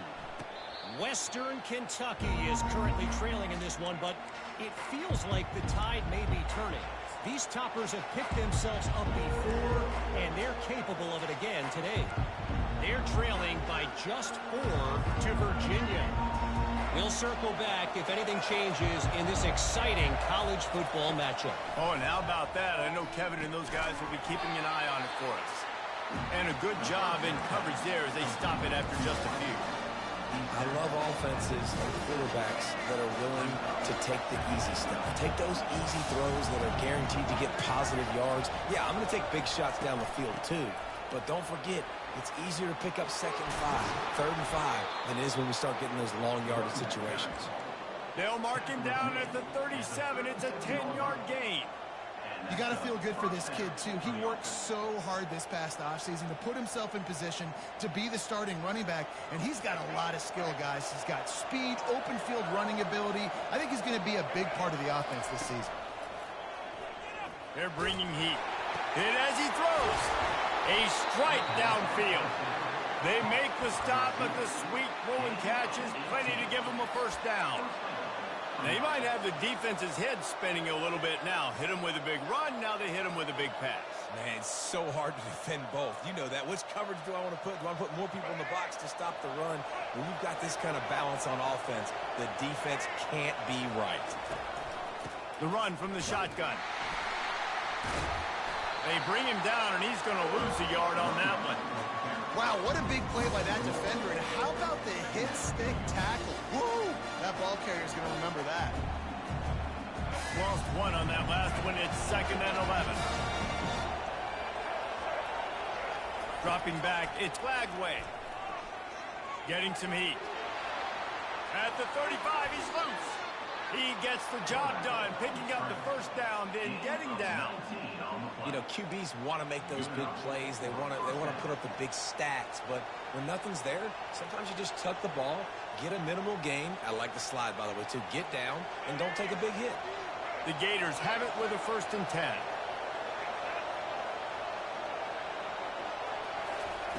Speaker 5: Western Kentucky is currently trailing in this one, but it feels like the tide may be turning. These toppers have picked themselves up before, and they're capable of it again today. They're trailing by just 4 to Virginia. We'll circle back if anything changes in this exciting college football matchup.
Speaker 1: Oh, and how about that? I know Kevin and those guys will be keeping an eye on it for us. And a good job in coverage there as they stop it after just a few.
Speaker 2: I love offenses and quarterbacks that are willing to take the easy stuff. Take those easy throws that are guaranteed to get positive yards. Yeah, I'm going to take big shots down the field too. But don't forget, it's easier to pick up 2nd and 5, 3rd and 5 than it is when we start getting those long yardage situations.
Speaker 1: They'll mark him down at the 37. It's a 10-yard gain.
Speaker 3: You got to feel good for this kid, too. He worked so hard this past offseason to put himself in position to be the starting running back, and he's got a lot of skill, guys. He's got speed, open field running ability. I think he's going to be a big part of the offense this season.
Speaker 1: They're bringing heat. Hit as he throws. A strike downfield. They make the stop, but the sweet rolling catch is plenty to give them a first down. They might have the defense's head spinning a little bit now. Hit them with a big run, now they hit them with a big pass.
Speaker 2: Man, it's so hard to defend both. You know that. Which coverage do I want to put? Do I want to put more people in the box to stop the run? When you've got this kind of balance on offense, the defense can't be right.
Speaker 1: The run from the shotgun. They bring him down, and he's going to lose a yard on that one.
Speaker 3: Wow, what a big play by that defender. And how about the hit stick tackle? Woo! That ball carrier's going to remember that.
Speaker 1: Lost one on that last one. It's 2nd and 11. Dropping back, it's Lagway. Getting some heat. At the 35, he's loose. He gets the job done, picking up the first down, then getting down.
Speaker 2: You know, QBs want to make those big plays. They want to put up the big stats, but when nothing's there, sometimes you just tuck the ball, get a minimal gain. I like the slide, by the way, too. Get down and don't take a big hit.
Speaker 1: The Gators have it with a 1st and 10.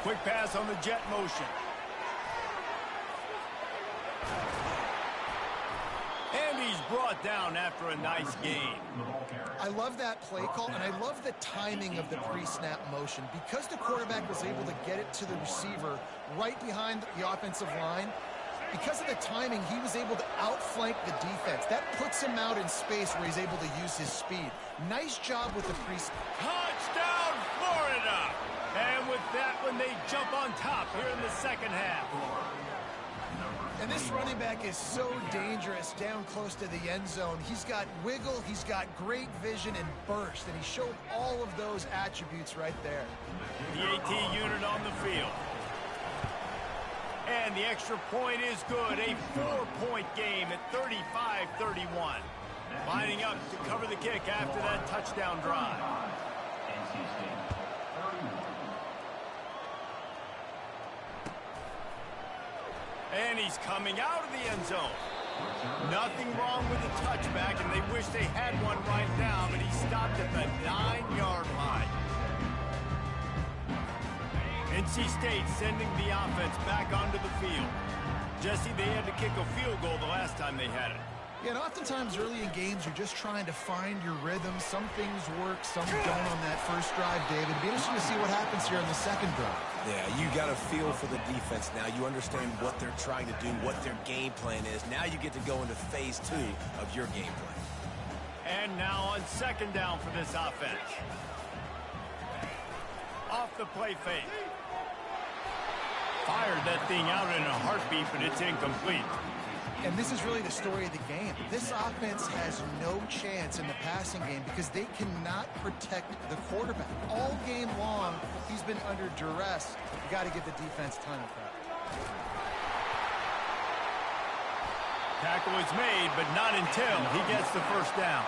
Speaker 1: Quick pass on the jet motion. And he's brought down after a nice gain.
Speaker 3: I love that play call, and I love the timing of the pre-snap motion. Because the quarterback was able to get it to the receiver right behind the offensive line, because of the timing, he was able to outflank the defense. That puts him out in space where he's able to use his speed. Nice job with the pre-snap.
Speaker 1: Touchdown, Florida! And with that one, they jump on top here in the second half.
Speaker 3: And this running back is so dangerous down close to the end zone. He's got wiggle, he's got great vision and burst, and he showed all of those attributes right there.
Speaker 1: The AT unit on the field. And the extra point is good. A 4-point game at 35-31. Lining up to cover the kick after that touchdown drive. And he's coming out of the end zone. Nothing wrong with the touchback, and they wish they had one right now, but he stopped at the 9-yard line. NC State sending the offense back onto the field. Jesse, they had to kick a field goal the last time they had it.
Speaker 3: Yeah, and oftentimes early in games, you're just trying to find your rhythm. Some things work, some don't on that first drive, David. It'll be interesting to see what happens here on the second drive.
Speaker 2: Yeah, you got a feel for the defense now. You understand what they're trying to do, what their game plan is. Now you get to go into phase 2 of your game plan.
Speaker 1: And now on second down for this offense. Off the play fake. Fired that thing out in a heartbeat, but it's incomplete.
Speaker 3: And this is really the story of the game. This offense has no chance in the passing game because they cannot protect the quarterback. All game long, he's been under duress. You got to give the defense time of credit.
Speaker 1: Tackle is made, but not until he gets the first down.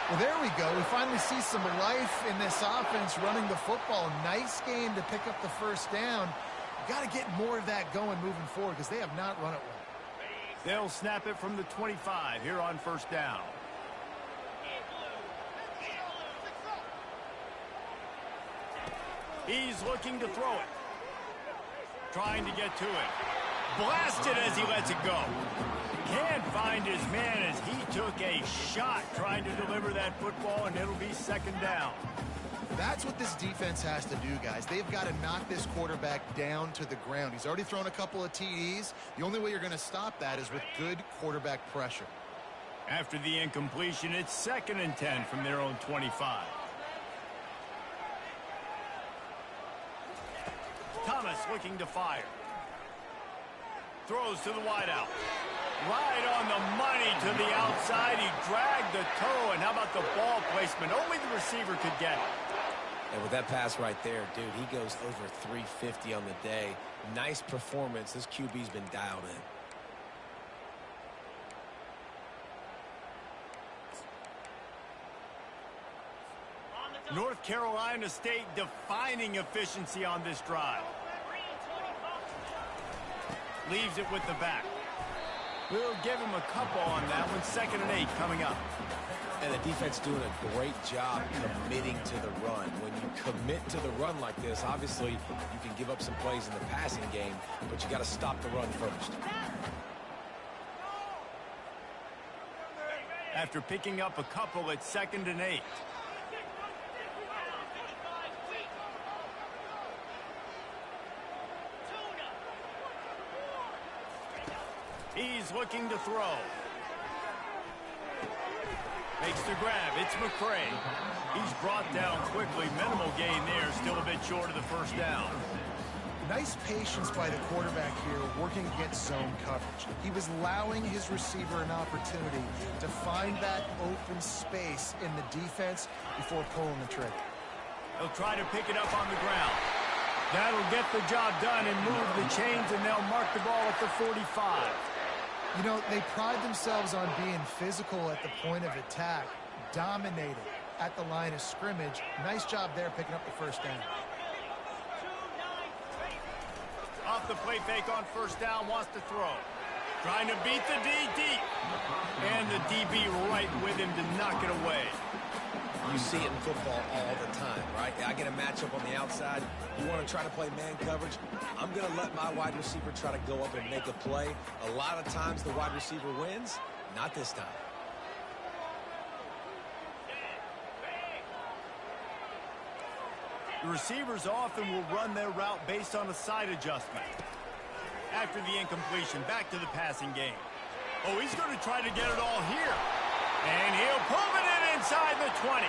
Speaker 3: Well, there we go. We finally see some life in this offense running the football. Nice game to pick up the first down. You got to get more of that going moving forward because they have not run it well.
Speaker 1: They'll snap it from the 25 here on first down. He's looking to throw it. Trying to get to it. Blasted as he lets it go. Can't find his man as he took a shot trying to deliver that football, and it'll be second down.
Speaker 3: That's what this defense has to do, guys. They've got to knock this quarterback down to the ground. He's already thrown a couple of TDs. The only way you're going to stop that is with good quarterback pressure.
Speaker 1: After the incompletion, it's 2nd and 10 from their own 25. Thomas looking to fire. Throws to the wideout. Right on the money to the outside. He dragged the toe, and how about the ball placement? Only the receiver could get it.
Speaker 2: And with that pass right there, dude, he goes over 350 on the day. Nice performance. This QB's been dialed
Speaker 1: in. North Carolina State defining efficiency on this drive. Leaves it with the back. We'll give him a couple on that one. 2nd and 8 coming up.
Speaker 2: And the defense doing a great job committing to the run. When you commit to the run like this, obviously you can give up some plays in the passing game, but you got to stop the run first.
Speaker 1: After picking up a couple at 2nd and 8. He's looking to throw. Makes the grab. It's McCray. He's brought down quickly. Minimal gain there. Still a bit short of the first down.
Speaker 3: Nice patience by the quarterback here working against zone coverage. He was allowing his receiver an opportunity to find that open space in the defense before pulling the trigger.
Speaker 1: He'll try to pick it up on the ground. That'll get the job done and move the chains, and they'll mark the ball at the 45.
Speaker 3: You know, they pride themselves on being physical at the point of attack, dominated at the line of scrimmage. Nice job there picking up the first down.
Speaker 1: Off the play fake on first down, wants to throw. Trying to beat the D deep. And the DB right with him to knock it away.
Speaker 2: You see it in football all the time, right? I get a matchup on the outside. You want to try to play man coverage? I'm going to let my wide receiver try to go up and make a play. A lot of times the wide receiver wins. Not this time.
Speaker 1: The receivers often will run their route based on a side adjustment. After the incompletion, back to the passing game. Oh, he's going to try to get it all here. And he'll pull it in inside the 20.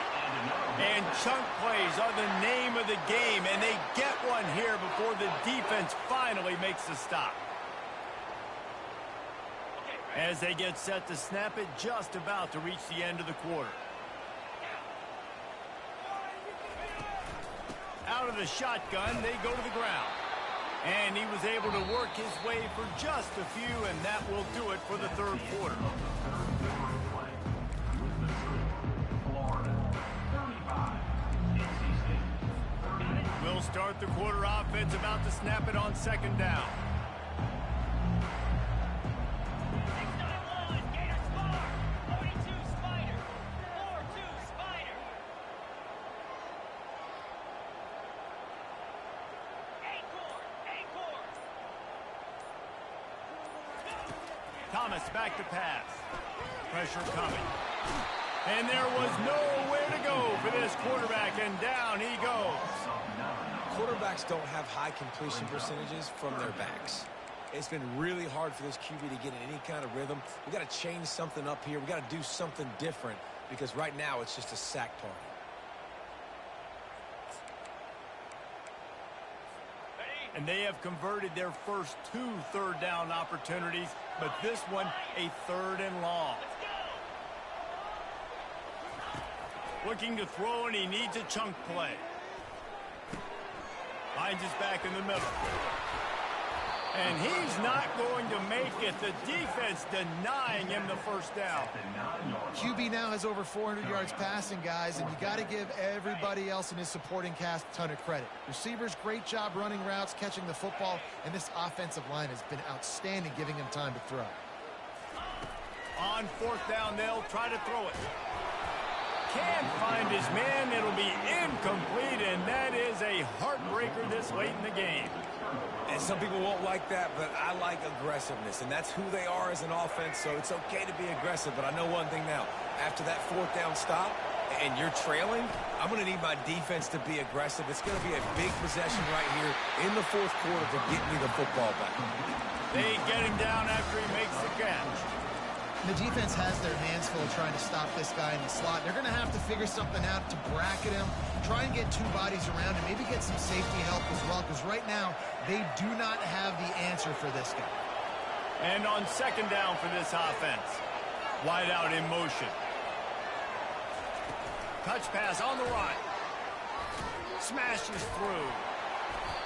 Speaker 1: And chunk plays are the name of the game, and they get one here before the defense finally makes the stop. As they get set to snap it, just about to reach the end of the quarter. Out of the shotgun, they go to the ground. And he was able to work his way for just a few, and that will do it for the third quarter. We'll start the quarter offense, about to snap it on second down. Thomas back to pass. Pressure coming. And there was nowhere to go for this quarterback, and down he goes.
Speaker 2: quarterbacks don't have high completion percentages from their backs. It's been really hard for this QB to get in any kind of rhythm. We got to change something up here. We got to do something different because right now it's just a sack party.
Speaker 1: And they have converted their first 2 third-down opportunities, but this one a 3rd and long. Looking to throw, and he needs a chunk play. Finds his back in the middle. And he's not going to make it. The defense denying him the first down.
Speaker 3: QB now has over 400 yards passing, guys, and you got to give everybody else in his supporting cast a ton of credit. Receivers, great job running routes, catching the football, and this offensive line has been outstanding, giving him time to throw.
Speaker 1: On 4th down, they'll try to throw it. Can't find his man. It'll be incomplete, and that is a heartbreaker this late in the game.
Speaker 2: And some people won't like that, but I like aggressiveness, and that's who they are as an offense, so it's okay to be aggressive. But I know one thing now. After that 4th down stop and you're trailing, I'm going to need my defense to be aggressive. It's going to be a big possession right here in the 4th quarter to get me the football back.
Speaker 1: They get him down after he makes the catch.
Speaker 3: The defense has their hands full trying to stop this guy in the slot. They're going to have to figure something out to bracket him, try and get 2 bodies around him, maybe get some safety help as well, because right now they do not have the answer for this guy.
Speaker 1: And on 2nd down for this offense, wide out in motion. Touch pass on the run. Smashes through.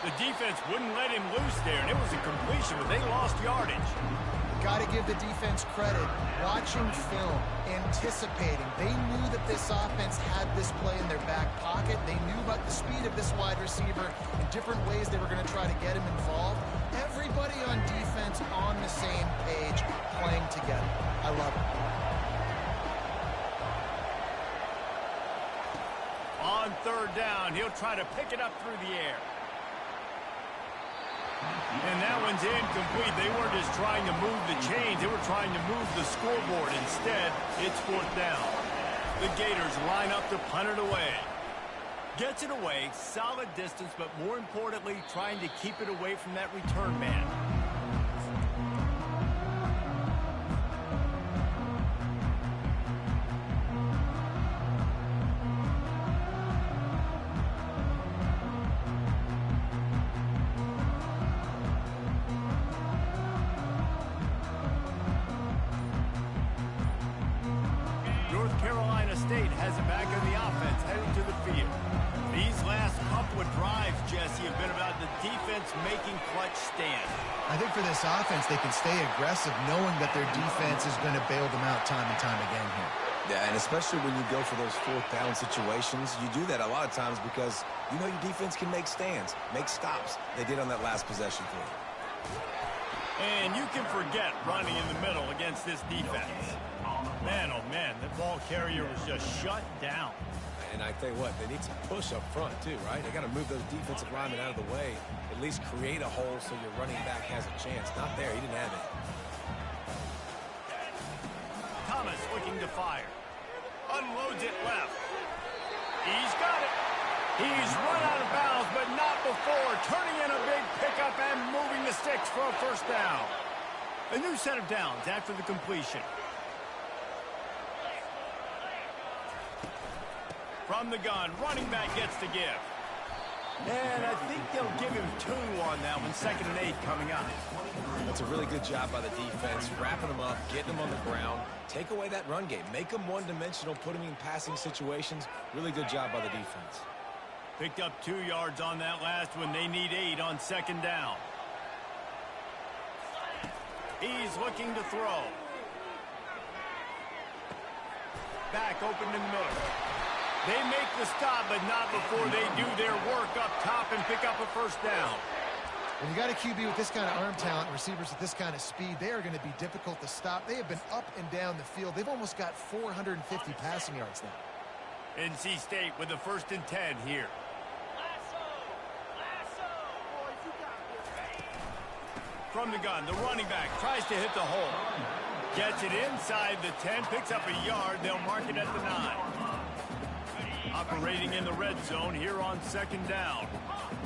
Speaker 1: The defense wouldn't let him loose there, and it was a completion, but they lost yardage.
Speaker 3: Got to give the defense credit. Watching film, anticipating. They knew that this offense had this play in their back pocket. They knew about the speed of this wide receiver and different ways they were going to try to get him involved. Everybody on defense on the same page, playing together. I love it.
Speaker 1: On 3rd down, he'll try to pick it up through the air. And that one's incomplete. They weren't just trying to move the chains. They were trying to move the scoreboard. Instead, it's 4th down. The Gators line up to punt it away. Gets it away, solid distance, but more importantly, trying to keep it away from that return man. State has it back in the offense, heading to the field. These last couple of drives, Jesse, have been about the defense making clutch stands.
Speaker 3: I think for this offense, they can stay aggressive knowing that their defense is going to bail them out time and time again here.
Speaker 2: Yeah, and especially when you go for those 4th down situations, you do that a lot of times because you know your defense can make stands, make stops. They did on that last possession for you.
Speaker 1: And you can forget running in the middle against this defense. Man, oh man, the ball carrier was just shut down.
Speaker 2: And I tell you what, they need some push up front too, right? They got to move those defensive linemen out of the way, at least create a hole so your running back has a chance. Not there, he didn't have it.
Speaker 1: Thomas looking to fire. Unloads it left. He's got it. He's run out of bounds, but not before. Turning in a big pickup and moving the sticks for a 1st down. A new set of downs after the completion. From the gun, running back gets to give. And I think they'll give him 2 on that one. 2nd and 8 coming up.
Speaker 2: That's a really good job by the defense, wrapping them up, getting them on the ground. Take away that run game. Make them one-dimensional, put them in passing situations. Really good job by the defense.
Speaker 1: Picked up 2 yards on that last one. They need 8 on 2nd down. He's looking to throw. Back open in the middle. They make the stop, but not before they do their work up top and pick up a 1st down.
Speaker 3: When you got a QB with this kind of arm talent, receivers with this kind of speed, they are going to be difficult to stop. They have been up and down the field. They've almost got 450 passing yards now.
Speaker 1: NC State with the 1st and 10 here. From the gun, the running back tries to hit the hole. Gets it inside the 10, picks up a yard. They'll mark it at the 9. Operating in the red zone here on second down.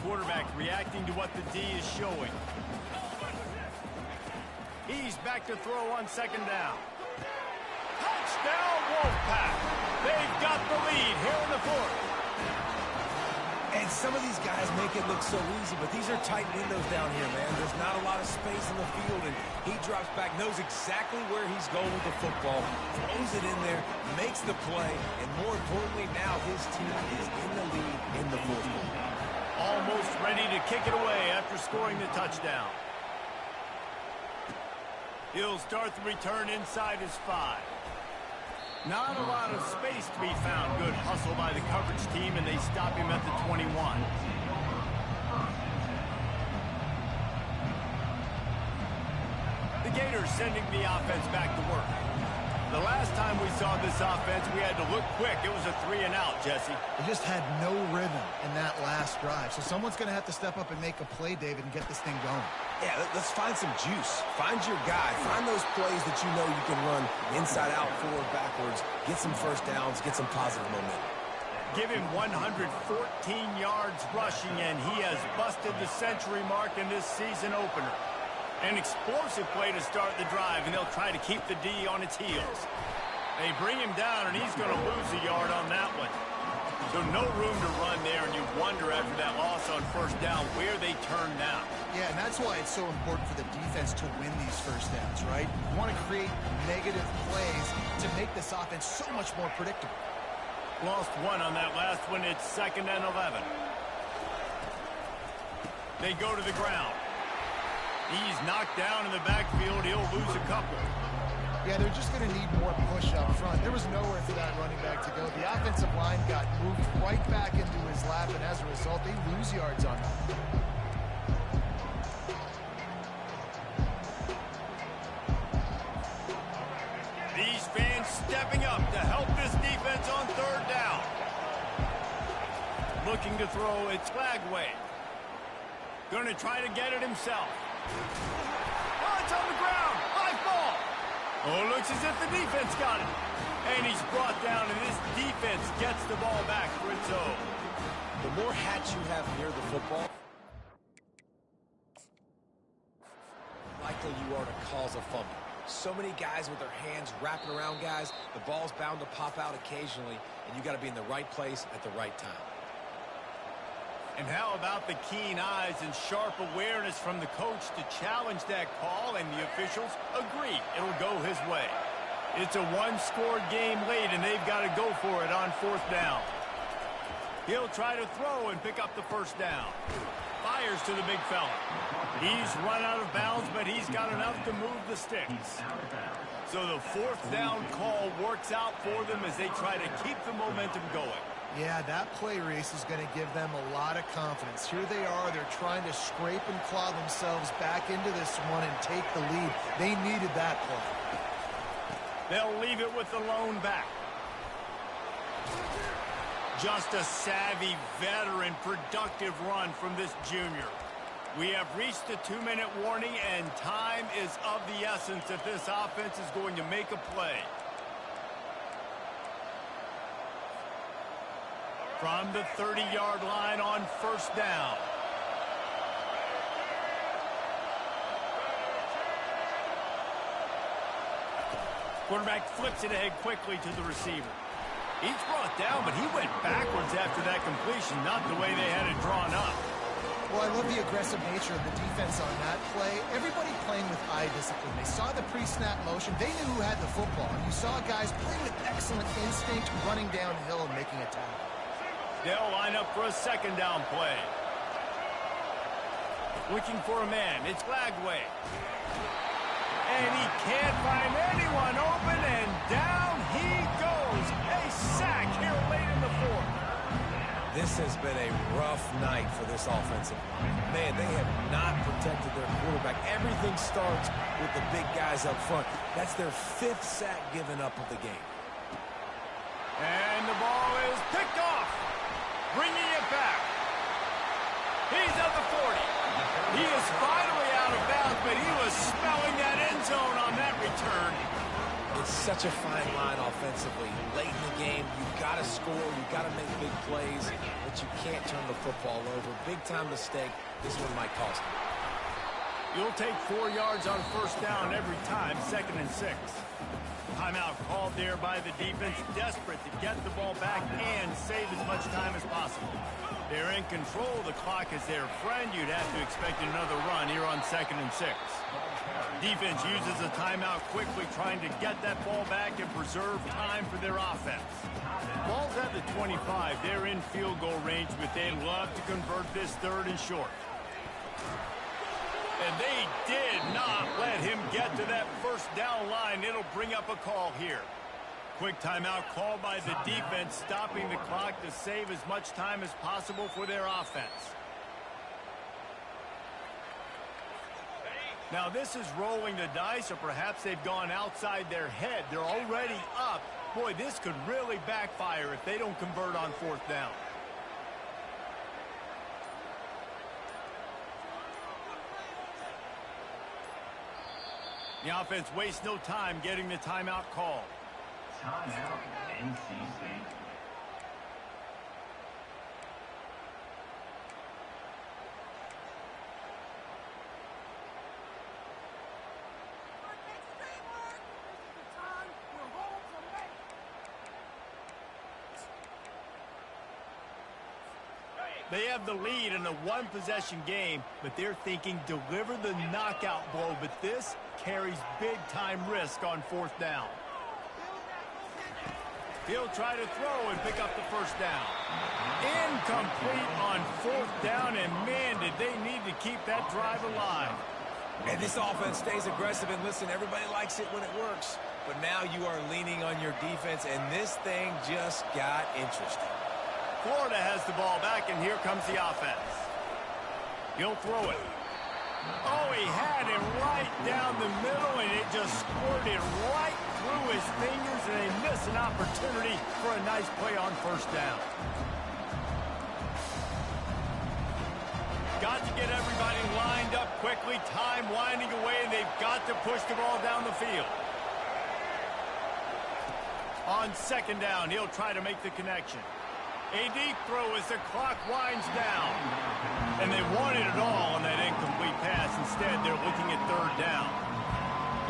Speaker 1: Quarterback reacting to what the D is showing. He's back to throw on second down. Touchdown, Wolfpack. They've got the lead here in the fourth.
Speaker 2: And some of these guys make it look so easy, but these are tight windows down here, man. There's not a lot of space in the field, and he drops back, knows exactly where he's going with the football, throws it in there, makes the play, and more importantly, now his team is in the lead in the fourth quarter.
Speaker 1: Almost ready to kick it away after scoring the touchdown. He'll start the return inside his 5. Not a lot of space to be found. Good hustle by the coverage team, and they stop him at the 21. The Gators sending the offense back to work. The last time we saw this offense, we had to look quick. It was a 3-and-out, Jesse.
Speaker 3: They just had no rhythm in that last drive. So someone's going to have to step up and make a play, David, and get this thing going.
Speaker 2: Yeah, let's find some juice. Find your guy. Find those plays that you know you can run inside out, forward, backwards. Get some first downs. Get some positive momentum.
Speaker 1: Give him 114 yards rushing, and he has busted the century mark in this season opener. An explosive play to start the drive, and they'll try to keep the D on its heels. They bring him down, and he's going to lose a yard on that one. So no room to run there, and you wonder after that loss on first down where they turn now.
Speaker 3: Yeah, and that's why it's so important for the defense to win these first downs, right? You want to create negative plays to make this offense so much more predictable.
Speaker 1: Lost one on that last one. It's 2nd and 11. They go to the ground. He's knocked down in the backfield. He'll lose a couple.
Speaker 3: Yeah, they're just going to need more push up front. There was nowhere for that running back to go. The offensive line got moved right back into his lap, and as a result, they lose yards on that.
Speaker 1: These fans stepping up to help this defense on third down. Looking to throw, it's Flagway. Going to try to get it himself. Oh, it's on the ground. High ball. Oh, looks as if the defense got it. And he's brought down, and this defense gets the ball back for its own.
Speaker 2: The more hats you have near the football, likely you are to cause a fumble. So many guys with their hands wrapping around guys, the ball's bound to pop out occasionally, and you got to be in the right place at the right time.
Speaker 1: And how about the keen eyes and sharp awareness from the coach to challenge that call, and the officials agree it'll go his way. It's a one-score game late, and they've got to go for it on fourth down. He'll try to throw and pick up the first down. Fires to the big fella. He's run out of bounds, but he's got enough to move the sticks. So the fourth down call works out for them as they try to keep the momentum going.
Speaker 3: Yeah, that play race is going to give them a lot of confidence. Here they are. They're trying to scrape and claw themselves back into this one and take the lead. They needed that play.
Speaker 1: They'll leave it with the lone back. Just a savvy, veteran, productive run from this junior. We have reached the 2-minute warning, and time is of the essence if this offense is going to make a play. From the 30-yard line on first down. Quarterback flips it ahead quickly to the receiver. He's brought down, but he went backwards after that completion, not the way they had it drawn up.
Speaker 3: Well, I love the aggressive nature of the defense on that play. Everybody playing with eye discipline. They saw the pre-snap motion. They knew who had the football. And you saw guys playing with excellent instinct, running downhill and making a tackle.
Speaker 1: They'll line up for a second down play. Looking for a man. It's Flagway. And he can't find anyone open, and down he goes. A sack here late in the fourth.
Speaker 2: This has been a rough night for this offensive line. Man, they have not protected their quarterback. Everything starts with the big guys up front. That's their 5th sack given up of the game.
Speaker 1: And the ball is picked off. Bringing it back. He's at the 40. He is finally out of bounds, but he was smelling that end zone on that return.
Speaker 2: It's such a fine line offensively. Late in the game, you've got to score, you've got to make big plays, but you can't turn the football over. Big-time mistake. This one might cost you.
Speaker 1: You'll take 4 yards on first down every time, 2nd and 6. Timeout called there by the defense, desperate to get the ball back and save as much time as possible. They're in control. The clock is their friend. You'd have to expect another run here on 2nd and 6. Defense uses a timeout quickly, trying to get that ball back and preserve time for their offense. Ball's at the 25. They're in field goal range, but they'd love to convert this 3rd and short. And they did not let him get to that first down line. It'll bring up a call here. Quick timeout called by the defense, stopping the clock to save as much time as possible for their offense. Now this is rolling the dice, or perhaps they've gone outside their head. They're already up. Boy, this could really backfire if they don't convert on 4th down. The offense wastes no time getting the timeout call.
Speaker 4: Timeout, NC State.
Speaker 1: They have the lead in a one-possession game, but they're thinking deliver the knockout blow, but this carries big-time risk on 4th down. He'll try to throw and pick up the first down. Incomplete on 4th down, and man, did they need to keep that drive alive.
Speaker 2: And this offense stays aggressive, and listen, everybody likes it when it works. But now you are leaning on your defense, and this thing just got interesting.
Speaker 1: Florida has the ball back, and here comes the offense. He'll throw it. Oh, he had him right down the middle, and it just squirted right through his fingers, and they miss an opportunity for a nice play on first down. Got to get everybody lined up quickly, time winding away, and they've got to push the ball down the field. On 2nd down, he'll try to make the connection. A deep throw as the clock winds down. And they wanted it all on that incomplete pass. Instead, they're looking at 3rd down.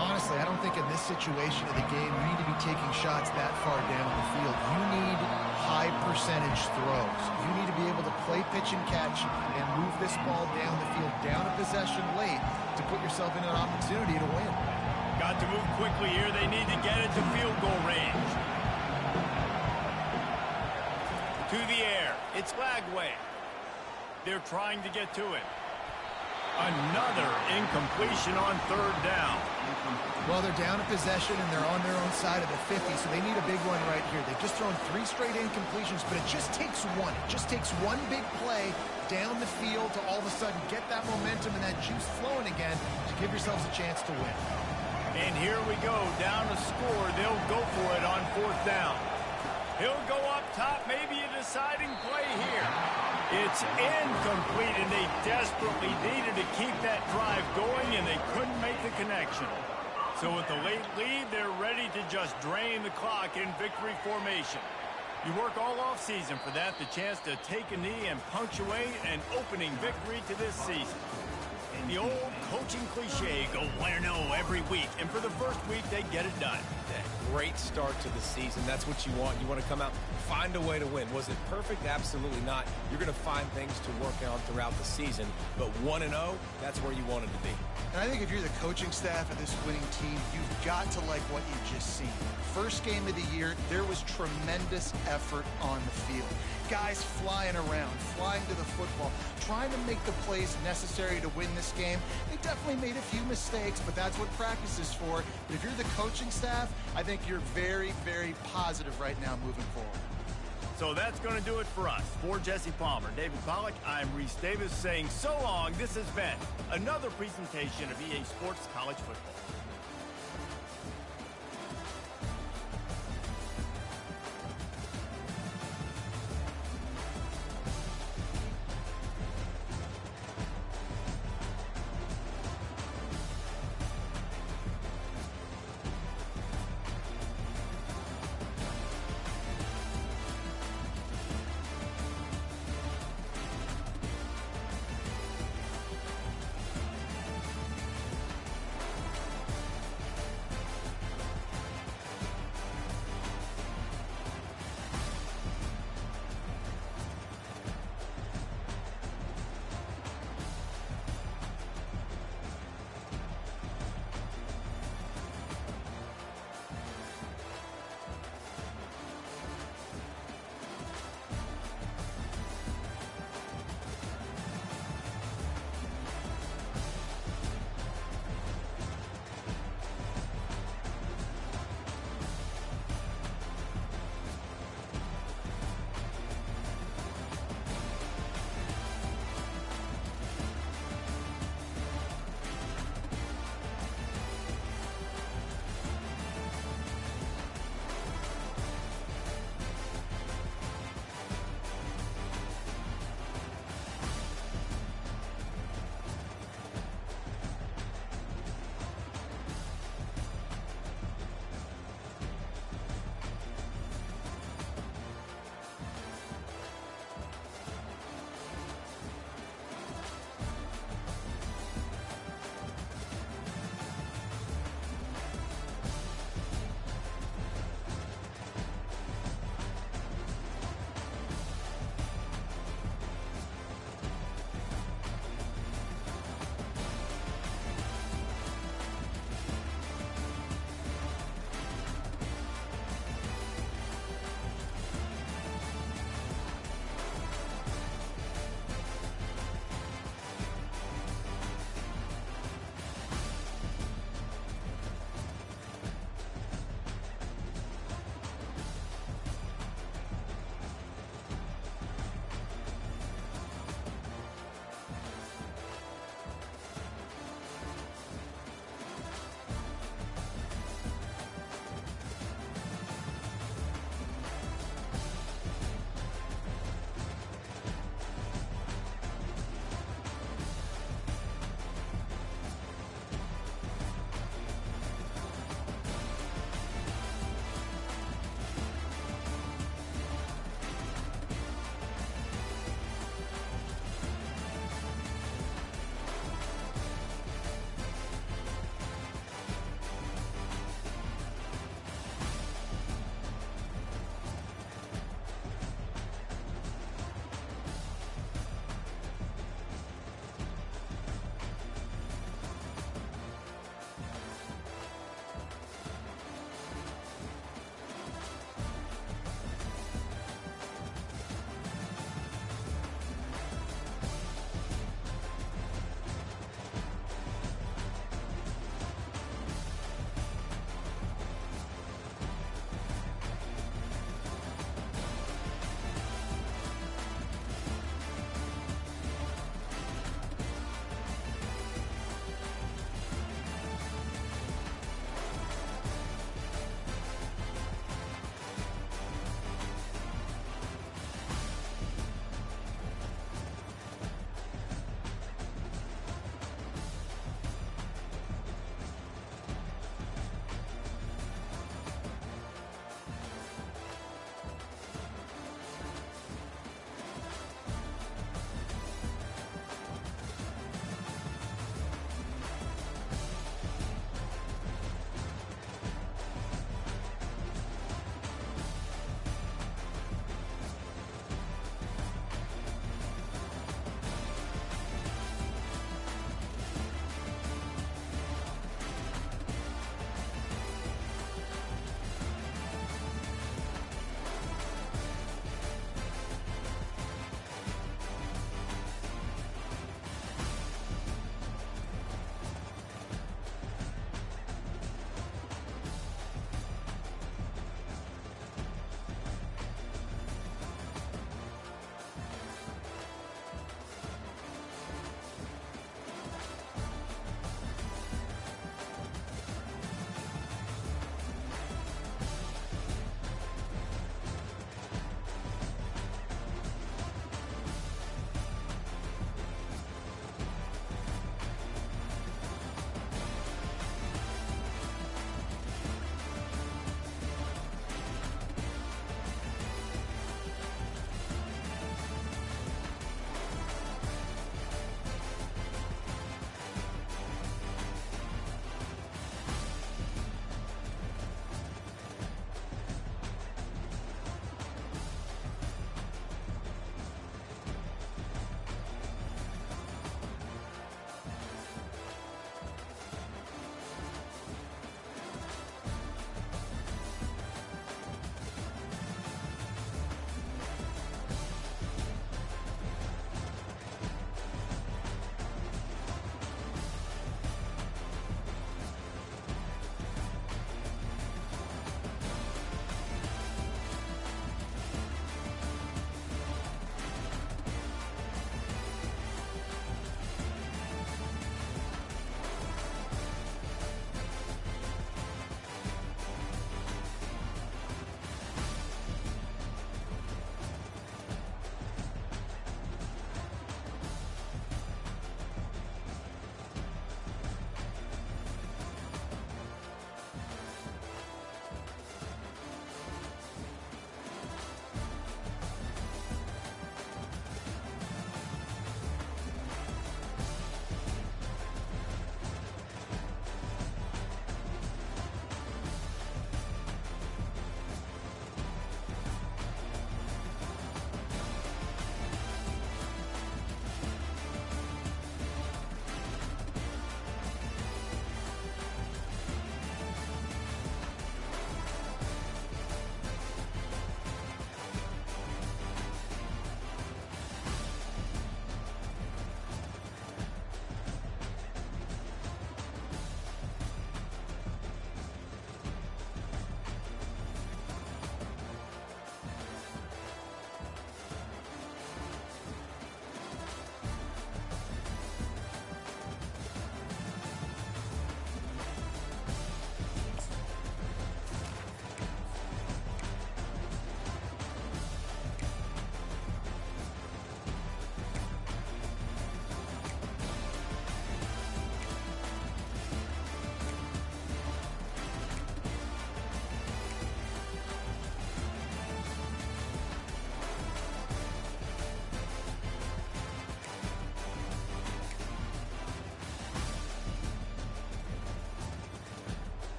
Speaker 3: Honestly, I don't think in this situation of the game you need to be taking shots that far down the field. You need high percentage throws. You need to be able to play pitch and catch and move this ball down the field, down a possession late to put yourself in an opportunity to win.
Speaker 1: Got to move quickly here. They need to get it to field goal range. To the air. It's Lagway. They're trying to get to it. Another incompletion on 3rd down.
Speaker 3: Well, they're down a possession, and they're on their own side of the 50, so they need a big one right here. They've just thrown 3 straight incompletions, but it just takes one. It just takes one big play down the field to all of a sudden get that momentum and that juice flowing again to give yourselves a chance to win.
Speaker 1: And here we go. Down a score. They'll go for it on 4th down. He'll go up top, maybe a deciding play here. It's incomplete, and they desperately needed to keep that drive going, and they couldn't make the connection. So with the late lead, they're ready to just drain the clock in victory formation. You work all offseason for that, the chance to take a knee and punctuate an opening victory to this season. The old coaching cliche, go 1-0 every week, and for the first week, they get it done.
Speaker 2: Great start to the season. That's what you want. You want to come out, find a way to win. Was it perfect? Absolutely not. You're going to find things to work on throughout the season, but 1-0, that's where you wanted to be.
Speaker 3: And I think if you're the coaching staff of this winning team, you've got to like what you've just seen. First game of the year, there was tremendous effort on the field. Guys flying around, flying to the football, trying to make the plays necessary to win this game. They definitely made a few mistakes, but that's what practice is for. But if you're the coaching staff, I think you're very, very positive right now moving forward.
Speaker 1: So that's going to do it for us. For Jesse Palmer, David Pollack, I'm Reese Davis saying so long. This has been another presentation of EA Sports College Football.